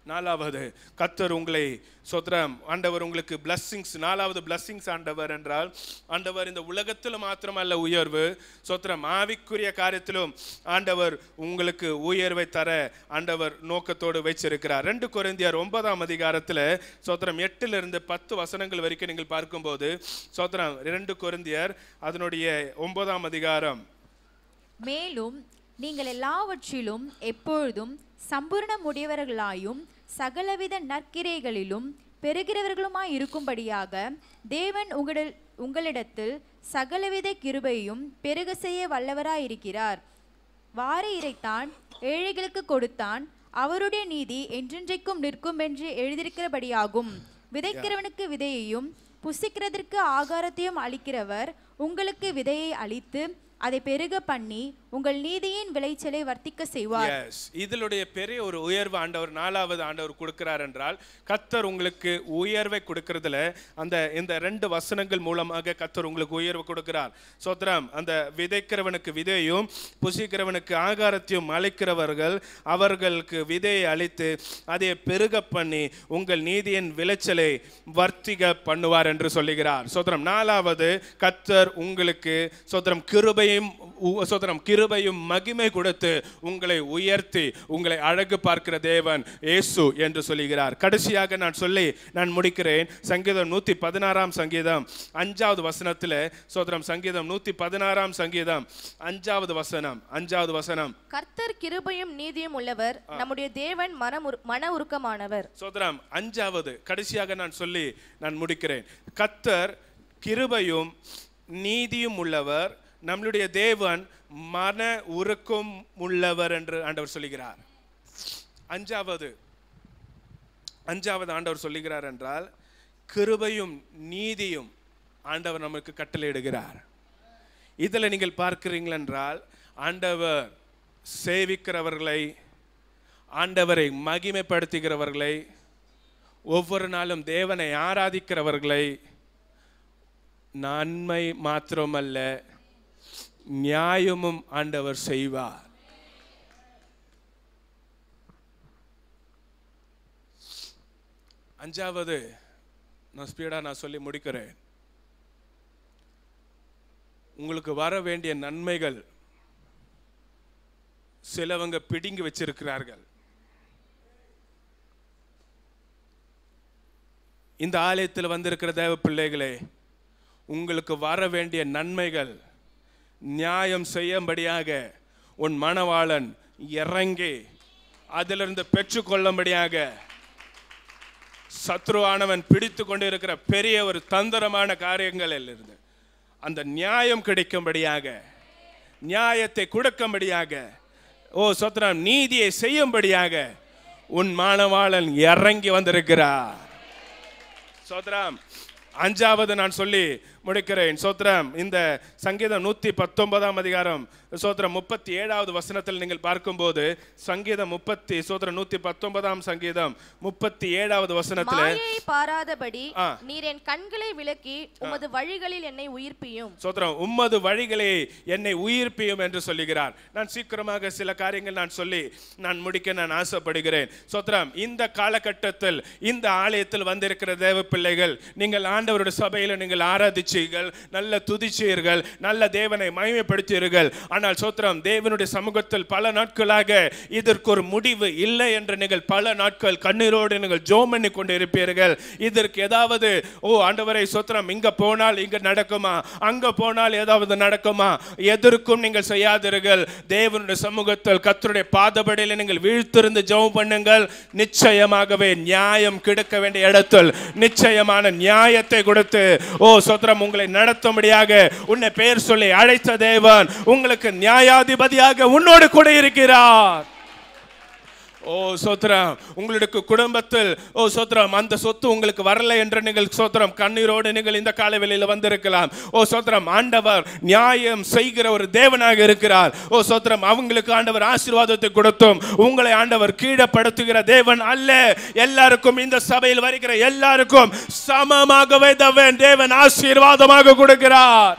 4வது கர்த்தர் உங்களை சோத்ரம் ஆண்டவர் உங்களுக்கு பிளஸ்ஸிங்ஸ். 4வது பிளஸ்ஸிங்ஸ் ஆண்டவர் என்றால் ஆண்டவர் இந்த உலகத்தில் மாத்திரமல்ல உயர்வு சோத்ரம் ஆவிக்குரிய காரியத்திலும் ஆண்டவர் உங்களுக்கு உயர்வை தர ஆண்டவர் நோக்கத்தோடு வச்சிருக்கிறார். 2 கொரிந்தியர் 9ஆம் அதிகாரத்தில் சோத்ரம் 8லிருந்து 10 வசனங்கள் வரைக்கும் நீங்கள் பார்க்கும்போது சோத்ரம் 2 கொரிந்தியர் அதனுடைய 9ஆம் அதிகாரம், மேலும் நீங்கள் எல்லாவற்றிலும் எப்பொழுதும் சம்பூர்ணமுடையவர்களாயும் சகலவித நற்கிரைகளிலும் பெறுகிறவர்களுமாய் இருக்கும்படியாக தேவன் உங்களிடத்தில் சகலவித கிருபையும் பெருக செய்ய வல்லவராயிருக்கிறார். வார இறைத்தான், ஏழைகளுக்கு கொடுத்தான், அவருடைய நீதி என்றென்றைக்கும் நிற்கும் என்று எழுதியிருக்கிறபடியாகும். விதைக்கிறவனுக்கு விதையையும் புசிக்கிறதற்கு ஆகாரத்தையும் அளிக்கிறவர் உங்களுக்கு விதையை அளித்து அதை பெருக பண்ணி உங்கள் நீதியின் விளைச்சலை வர்த்திக்க செய்வார். இதனுடைய பெரிய ஒரு உயர்வு ஆண்டவர் 4வது ஆண்டவர் கொடுக்கிறார் என்றால், கர்த்தர் உங்களுக்கு உயர்வை கொடுக்கிறதுல இந்த 2 வசனங்கள் மூலமாக கர்த்தர் உங்களுக்கு உயர்வு கொடுக்கிறார். சோத்ரம். அந்த விதைக்கிறவனுக்கு விதையும் புசிக்கிறவனுக்கு ஆகாரத்தையும் அளிக்கிறவர்கள் அவர்களுக்கு விதையை அளித்து அதை பெருக பண்ணி உங்கள் நீதியின் விளைச்சலை வர்த்திக பண்ணுவார் என்று சொல்லுகிறார். சோத்ரம். 4வது கர்த்தர் உங்களுக்கு சோத்ரம் கிருபையும் சோதரம் கிருபையும் மகிமை கொடுத்து உங்களை உயர்த்தி உங்களை அழகு பார்க்கிற தேவன் இயேசு என்று சொல்லுகிறார். கடைசியாக நான் முடிக்கிறேன். சங்கீதம் 116 சங்கீதம் 5வது வசனத்தில் சோதரம் சங்கீதம் 116 சங்கீதம் 5வது வசனம் கர்த்தர் கிருபையும் நீதியும் உள்ளவர், நம்முடைய தேவன் மன உருக்கமானவர். சோதரம் 5வது கடைசியாக நான் முடிக்கிறேன். கர்த்தர் கிருபையும் நீதியும் உள்ளவர், நம்மளுடைய தேவன் மன உருக்கம் உள்ளவர் என்று ஆண்டவர் சொல்லுகிறார். அஞ்சாவது ஆண்டவர் சொல்லுகிறார் என்றால் கிருபையும் நீதியும் ஆண்டவர் நமக்கு கட்டளையிடுகிறார். இதில் நீங்கள் பார்க்கிறீர்கள் என்றால் ஆண்டவர் சேவிக்கிறவர்களை, ஆண்டவரை மகிமைப்படுத்துகிறவர்களை, ஒவ்வொரு நாளும் தேவனை ஆராதிக்கிறவர்களை நன்மை மாத்திரமல்ல நியாயமும் ஆண்டவர் செய்வார். அஞ்சாவது நான் சொல்லி முடிக்கிறேன். உங்களுக்கு வர வேண்டிய நன்மைகள் சிலவங்க பிடுங்கி வச்சிருக்கிறார்கள். இந்த ஆலயத்தில் வந்திருக்கிற தேவ பிள்ளைகளே, உங்களுக்கு வர வேண்டிய நன்மைகள் நியாயம் செய்யும்படியாக உன் மணவாளன் இறங்கி அதிலிருந்து பெற்றுக்கொள்ளும்படியாக சத்ருவானவன் பிடித்து கொண்டிருக்கிற பெரிய ஒரு தந்திரமான காரியங்களில் இருந்து அந்த நியாயம் கிடைக்கும்படியாக, நியாயத்தை கொடுக்கும்படியாக, சத்ராம் நீதியை செய்யும்படியாக உன் மணவாளன் இறங்கி வந்திருக்கிறார். சோத்ராம் அஞ்சாவது நான் சொல்லி முடிக்கிறேன். சோத்ரம் இந்த சங்கீதம் 119 அதிகாரம் சோத்ரம் 37வது வசனத்தில் நீங்கள் பார்க்கும்போது சங்கீதம் 119 சங்கீதம் 37வது வசனத்தில் மாயையை பாராதபடி நீர் என் கண்களை விலக்கி உமது வழிகளில் என்னை உயிர்ப்பியும். சோத்ரம் உமது வழிகளை என்னை உயிர்ப்பியும் என்று சொல்லுகிறார். நான் சீக்கிரமாக சில காரியங்கள் நான் முடிக்க நான் ஆசைப்படுகிறேன். சோத்ரம் இந்த காலகட்டத்தில் இந்த ஆலயத்தில் வந்திருக்கிற தேவ பிள்ளைகள், நீங்கள் ஆண்டவருடைய சபையில் நீங்கள் ஆராதிச்சீர்கள், நல்ல துதிச்சீர்கள், நல்ல தேவனை மகிமைப்படுத்தீர்கள். ஆனால் சோத்ரம் தேவனுடைய சமூகத்தில் பல நாட்களாக இதற்கு ஒரு முடிவு இல்லை என்று நீங்கள் பல நாட்கள் கண்ணீரோடு நீங்கள் ஜெபம் பண்ணி கொண்டு இருப்பீர்கள். இதற்கு ஏதாவது ஆண்டவரே சோத்ரம் இங்க போனால் இங்க நடக்குமா, அங்க போனால் ஏதாவது நடக்குமா, எதற்கும் நீங்கள் செய்யாதீர்கள். தேவனுடைய சமூகத்தில் கர்த்தருடைய பாதபடியில் நீங்கள் வீழ்த்திருந்து ஜெபம் பண்ணுங்கள். நிச்சயமாகவே நியாயம் கிடைக்க வேண்டிய இடத்தில் நிச்சயமான நியாயத்தை கொடுத்து சோத்ரம் உங்களை நடத்தும்படியாக உன்னை பெயர் சொல்லி அழைத்த தேவன் உங்களுக்கு நியாயாதிபதியாக உன்னோடு கூட இருக்கிறார். சோத்ரம் உங்களுடைய குடும்பத்தில் சோத்ரம் அந்த சொத்து உங்களுக்கு வரல என்று நீங்கள் சோத்ரம் கண்ணீரோடு நீங்கள் இந்த காலை வேளையில் வந்திருக்கலாம். சோத்ரம் ஆண்டவர் நியாயம் செய்கிற ஒரு தேவனாக இருக்கிறார். சோத்ரம் அவங்களுக்கு ஆண்டவர் ஆசீர்வாதத்தை கொடுத்தும் உங்களை ஆண்டவர் கீழப்படுத்துகிற தேவன் அல்ல. எல்லாருக்கும் இந்த சபையில் வருகிற எல்லாருக்கும் சமமாகவே தேவன் ஆசீர்வாதமாக கொடுக்கிறார்.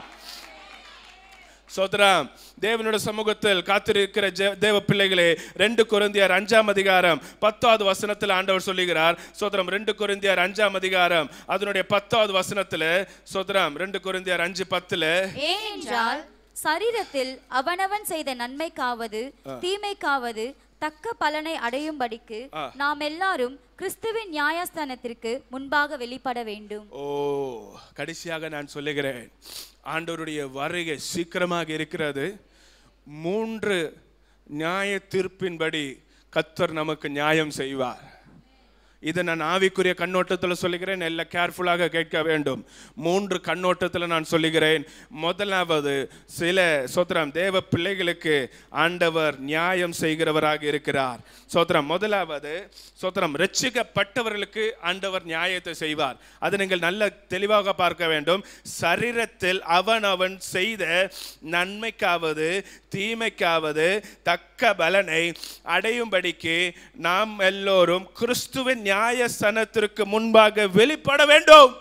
சோத்ரம் தேவனுடைய சமூகத்தில் காத்திருக்கிற தேவ பிள்ளைகளே, 2 கொரிந்தியர் 5 அதிகாரம் 10வது வசனத்தில் ஆண்டவர் சொல்லுகிறார். சோத்ரம் 2 கொரிந்தியர் 5 அதிகாரம் அதனுடைய 10வது வசனத்தில் சோத்ரம் 2 கொரிந்தியர் 5:10 ஏனென்றால் சரீரத்தில் அவனவன் செய்த நன்மைக்காவது தீமைக்காவது தக்க பலனை அடையும்படிக்கு நாம் எல்லாரும் கிறிஸ்துவின் நியாயஸ்தானத்திற்கு முன்பாக வெளிப்பட வேண்டும். கடைசியாக நான் சொல்லுகிறேன், ஆண்டவருடைய வருகை சீக்கிரமாக இருக்கிறது. 3 நியாய தீர்ப்பின்படி கர்த்தர் நமக்கு நியாயம் செய்வார். இதை நான் ஆவிக்குரிய கண்ணோட்டத்தில் சொல்லுகிறேன், எல்லாம் கேர்ஃபுல்லாக கேட்க வேண்டும். 3 கண்ணோட்டத்தில் நான் சொல்லுகிறேன். முதலாவது, சில சோத்ரம் தேவ பிள்ளைகளுக்கு ஆண்டவர் நியாயம் செய்கிறவராக இருக்கிறார். சோத்ரம் முதலாவது சோத்ரம் ரட்சிக்கப்பட்டவர்களுக்கு ஆண்டவர் நியாயத்தை செய்வார். அதை நீங்கள் நல்ல தெளிவாக பார்க்க வேண்டும். சரீரத்தில் அவன் செய்த நன்மைக்காவது தீமைக்காவது தக்க பலனை அடையும்படிக்கு நாம் எல்லோரும் கிறிஸ்துவின் நியாயஸ்தானத்திற்கு முன்பாக வெளிப்பட வேண்டும்.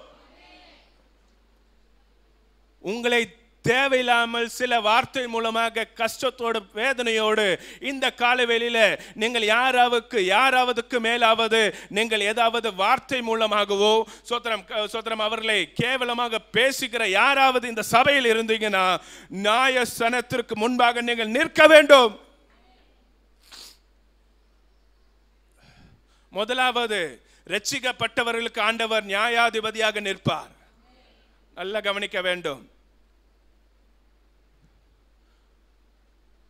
உங்களை தேவையில்லாமல் சில வார்த்தை மூலமாக கஷ்டத்தோடு வேதனையோடு இந்த காலவெளியில நீங்கள் யாராவதுக்கு மேலாவது நீங்கள் ஏதாவது வார்த்தை மூலமாகவோ சோத்திரம் அவர்களை கேவலமாக பேசுகிற யாராவது இந்த சபையில் இருந்தீங்கன்னா நியாயசனத்திற்கு முன்பாக நீங்கள் நிற்க வேண்டும். முதலாவது, ரட்சிக்கப்பட்டவர்களுக்கு ஆண்டவர் நியாயாதிபதியாக நிற்பார். நல்லா கவனிக்க வேண்டும்.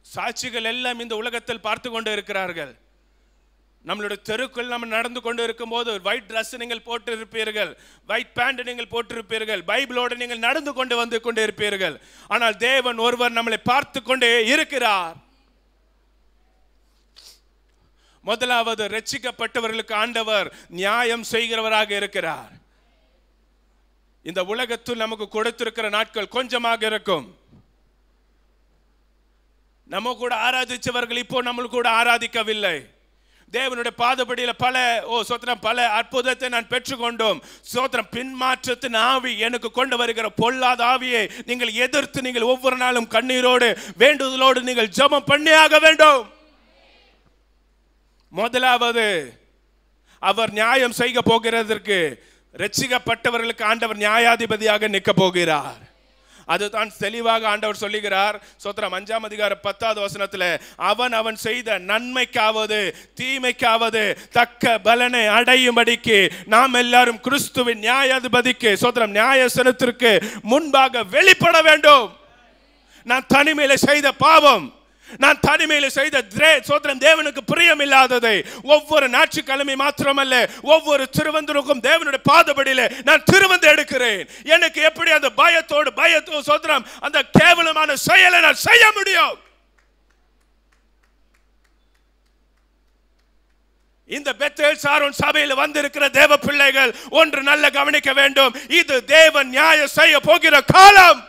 சாட்சிகள் எல்லாம் இந்த உலகத்தில் பார்த்து கொண்டு இருக்கிறார்கள். நம்மளுடைய தெருக்குள் நம்ம நடந்து கொண்டு இருக்கும் போது ஒயிட் ட்ரெஸ் நீங்கள் போட்டு இருப்பீர்கள், ஒயிட் பேண்ட் நீங்கள் போட்டிருப்பீர்கள், பைபிளோடு நீங்கள் நடந்து கொண்டு வந்து கொண்டு இருப்பீர்கள். ஆனால் தேவன் ஒருவர் நம்மளை பார்த்து கொண்டே இருக்கிறார். முதலாவது, ரட்சிக்கப்பட்டவர்களுக்கு ஆண்டவர் நியாயம் செய்கிறவராக இருக்கிறார். இந்த உலகத்தில் நமக்கு கொடுத்திருக்கிற நாட்கள் கொஞ்சமாக இருக்கும். நம்ம கூட ஆராதிச்சவர்கள் இப்போ நம்ம கூட ஆராதிக்கவில்லை. தேவனுடைய பாதபடியில பல அற்புதத்தை நான் பெற்றுக்கொண்டோம். சோத்திரம், பின்மாற்றத்தின் ஆவி எனக்கு கொண்டு வருகிற பொல்லாத ஆவியை நீங்கள் எதிர்த்து நீங்கள் ஒவ்வொரு நாளும் கண்ணீரோடு வேண்டுதலோடு நீங்கள் ஜெபம் பண்ணியாக வேண்டும். முதலாவது, அவர் நியாயம் செய்ய போகிறதற்கு ரட்சிக்கப்பட்டவர்களுக்கு ஆண்டவர் நியாயாதிபதியாக நிற்க போகிறார். அதுதான் தெளிவாக ஆண்டவர் சொல்லுகிறார். சோத்திரம் 5ஆம் அதிகாரம் 10வது வசனத்துல, அவன் செய்த நன்மைக்காவது தீமைக்காவது தக்க பலனை அடையும்படிக்கு நாம் எல்லாரும் கிறிஸ்துவின் நியாயாதிபதிக்கு சோத்திரம் நியாயசனத்திற்கு முன்பாக வெளிப்பட வேண்டும். நான் தனிமையில செய்த பாவம், நான் தனிமையில செய்த சோத்திரம் தேவனுக்கு பிரியம் இல்லாததை ஒவ்வொரு ஞாயிற்றுக்கிழமை மாத்திரமல்ல ஒவ்வொரு திருவந்தருக்கும் தேவனுடைய பாதபடியில நான் திருவந்து எடுக்கிறேன். எனக்கு எப்படி அந்த பயத்தோடு சோத்திரம் அந்த கேவலமான செயலை நான் செய்ய முடியும்? இந்த பெத்தேல் சாரோன் சபையில் வந்திருக்கிற தேவ பிள்ளைகள் ஒன்று நல்ல கவனிக்க வேண்டும். இது தேவன் நியாயம் செய்ய போகிற காலம்.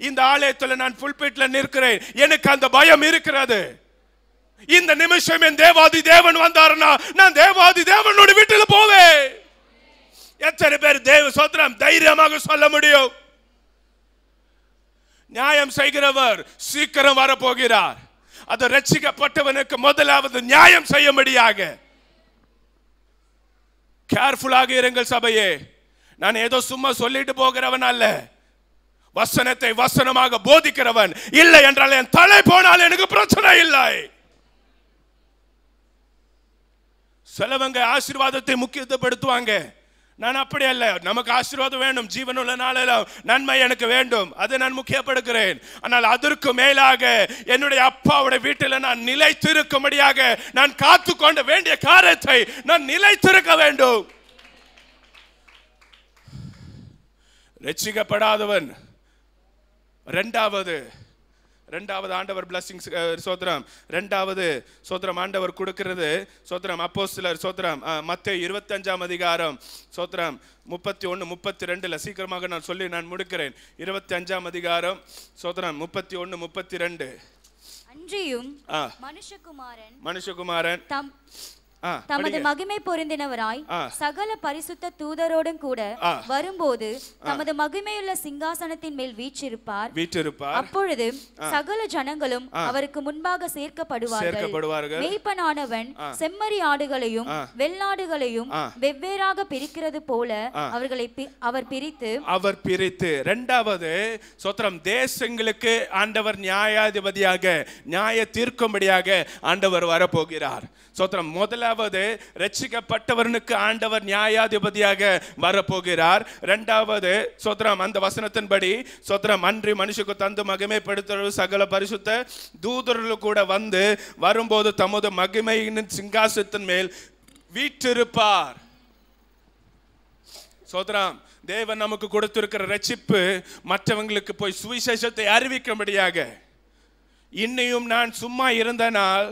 இந்த ஆலயத்தில் நான் புல்பிட்ல நிற்கிறேன், எனக்கு அந்த பயம் இருக்கிறது. இந்த நிமிஷம் என் தேவாதி தேவன் வந்தாருன்னா நான் தேவாதி தேவனோட வீட்டில் போவேன். எத்தனை பேர் தேவ சோத்திரம் தைரியமாக சொல்ல முடியும்? நியாயம் செய்கிறவர் சீக்கிரம் வரப்போகிறார். அது ரட்சிக்கப்பட்டவனுக்கு முதலாவது நியாயம் செய்யும்படியாக. கேர்ஃபுல்லாக இருங்கள் சபையே. நான் ஏதோ சும்மா சொல்லிட்டு போகிறவன் அல்ல, வசனத்தை வசனமாக போதிக்கிறவன். இல்லை என்றால் என் தலை போனால் எனக்கு பிரச்சனை இல்லை. சிலவங்க ஆசீர்வாதத்தை முக்கியத்துவப்படுத்துவாங்க. நான் அப்படி அல்ல. நமக்கு ஆசீர்வாதம் வேண்டும், ஜீவனுள்ள நாளெல்லாம் நன்மை எனக்கு வேண்டும், அதை நான் முக்கியப்படுகிறேன். ஆனால் அதற்கு மேலாக என்னுடைய அப்பாவுடைய வீட்டில் நான் நிலைத்திருக்கும்படியாக நான் காத்துக்கொண்ட வேண்டிய காரியத்தை நான் நிலைத்திருக்க வேண்டும். ரட்சிக்கப்படாதவன் ரெண்டாவது ஆண்டவர் பிளஸிங்ஸ் சோத்திரம், ரெண்டாவது சோத்திரம் ஆண்டவர் கொடுக்கிறது சோத்திரம் அப்போஸ்தலர் சோத்திரம் மத்தேயு 25ஆம் அதிகாரம் சோத்திரம் 31 32. சீக்கிரமாக நான் சொல்லி நான் முடிக்கிறேன். 25ஆம் அதிகாரம் சோத்திரம் 31 32. அன்றியும் மனுஷகுமாரன் தமது மகிமை பொருந்தினவராய் சகல பரிசுத்த தூதரோடும் கூட வரும்போது தமது மகிமையுள்ள சிங்காசனத்தின் மேல் வீற்றிருப்பார். அப்பொழுது சகல ஜனங்களும் அவருக்கு முன்பாக சேர்க்கப்படுவார்கள். மேய்ப்பனானவன் செம்மறி ஆடுகளையும் வெள்ளாடுகளையும் வெவ்வேறாக பிரிக்கிறது போல அவர் பிரித்து இரண்டாவது சோத்திரம் தேசங்களுக்கு ஆண்டவர் நியாயாதிபதியாக நியாய தீர்க்கும்படியாக ஆண்டவர் வரப்போகிறார். சோத்திரம் முதலாவது ரட்சிக்கப்பட்டவனுக்கு ஆண்டவர் நியாயாதிபதியாக வரப்போகிறார். இரண்டாவது சோத்திரம் அந்த வசனத்தின்படி சோத்திரம் அன்றி மனுஷக்கு தந்து மகிமைப்படுத்த சகல பரிசுத்த தூதர்கள் கூட வரும்போது தமது மகிமையின் சிங்காசனத்தின் மேல் வீற்றிருப்பார். சோத்திரம் தேவன் நமக்கு கொடுத்திருக்கிற ரட்சிப்பு மற்றவங்களுக்கு போய் சுவிசேஷத்தை அறிவிக்கும்படியாக. இன்னையும் நான் சும்மா இருந்தனால்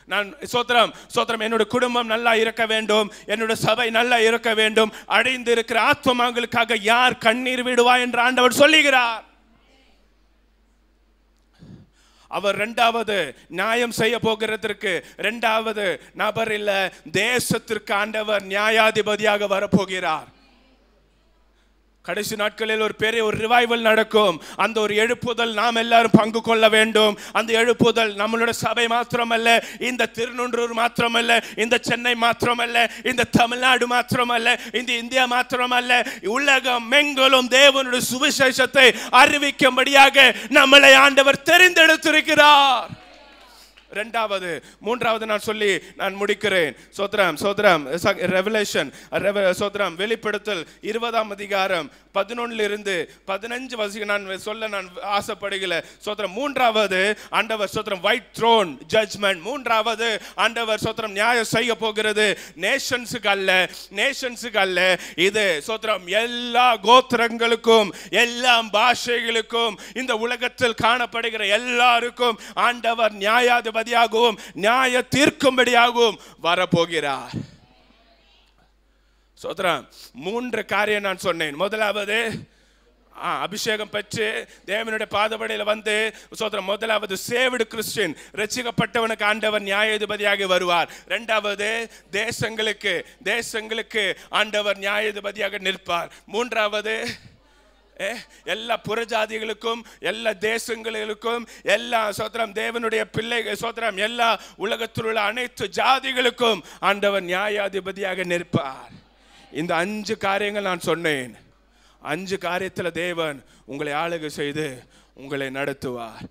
நான் சோத்திரம் என்னுடைய குடும்பம் நல்லா இருக்க வேண்டும், என்னுடைய சபை நல்லா இருக்க வேண்டும், அடைந்து இருக்கிற ஆத்மாக்களுக்காக யார் கண்ணீர் விடுவா என்று ஆண்டவர் சொல்லுகிறார். அவர் இரண்டாவது நியாயம் செய்ய போகிறதற்கு இரண்டாவது நபர் இல்ல, தேசத்திற்கு ஆண்டவர் நியாயாதிபதியாக வரப்போகிறார். கடைசி நாட்களில் ஒரு பெரிய ஒரு ரிவைவல் நடக்கும். அந்த ஒரு எழுப்புதல் நாம் எல்லாரும் பங்கு கொள்ள வேண்டும். அந்த எழுப்புதல் நம்மளோட சபை மாத்திரமல்ல, இந்த திருநொன்றூர் மாத்திரமல்ல, இந்த சென்னை மாத்திரமல்ல, இந்த தமிழ்நாடு மாத்திரமல்ல, இந்த இந்தியா மாத்திரமல்ல, உலகம் எங்கிலும் தேவனுடைய சுவிசேஷத்தை அறிவிக்கும்படியாக நம்மளை ஆண்டவர் தெரிந்தெடுத்திருக்கிறார். மூன்றாவது நான் சொல்லி நான் முடிக்கிறேன். சோத்ரம் ரெவலேஷன் சோத்ரம் வெளிப்படுத்தல் 20ஆம் அதிகாரம் 11 15 வசனம் நான் சொல்ல நான் ஆசைப்படுகிறேன். சோத்ரம் மூன்றாவது ஆண்டவர் சோத்ரம் ஒயிட் த்ரோன் ஜட்ஜ்மெண்ட். மூன்றாவது ஆண்டவர் சோத்ரம் நியாயம் செய்ய போகிறது. நேஷன்ஸுக்கு அல்ல, இது சோத்ரம் எல்லா கோத்திரங்களுக்கும், எல்லா பாஷைகளுக்கும், இந்த உலகத்தில் காணப்படுகிற எல்லாருக்கும் ஆண்டவர் நியாயாதிபதியாகவும் நியாய தீர்க்கும்படியாகவும் வரப்போகிறார். சோத்ரம் 3 காரியம் நான் சொன்னேன். முதலாவது அபிஷேகம் பெற்று தேவனுடைய பாதபடியில் வந்து சோத்ரம் முதலாவது சேவ்டு கிறிஸ்டியன், ரட்சிக்கப்பட்டவனுக்கு ஆண்டவர் நியாயாதிபதியாக வருவார். இரண்டாவது தேசங்களுக்கு ஆண்டவர் நியாயாதிபதியாக நிற்பார். மூன்றாவது எல்லா புறஜாதிகளுக்கும், எல்லா தேசங்களுக்கும், எல்லா சோத்ரம் தேவனுடைய பிள்ளைகள் சோத்ரம் எல்லா உலகத்தில் உள்ள அனைத்து ஜாதிகளுக்கும் ஆண்டவர் நியாயாதிபதியாக நிற்பார். இந்த 5 காரியங்கள் நான் சொன்னேன். 5 காரியத்தில் தேவன் உங்களை ஆளுகை செய்து உங்களை நடத்துவார்.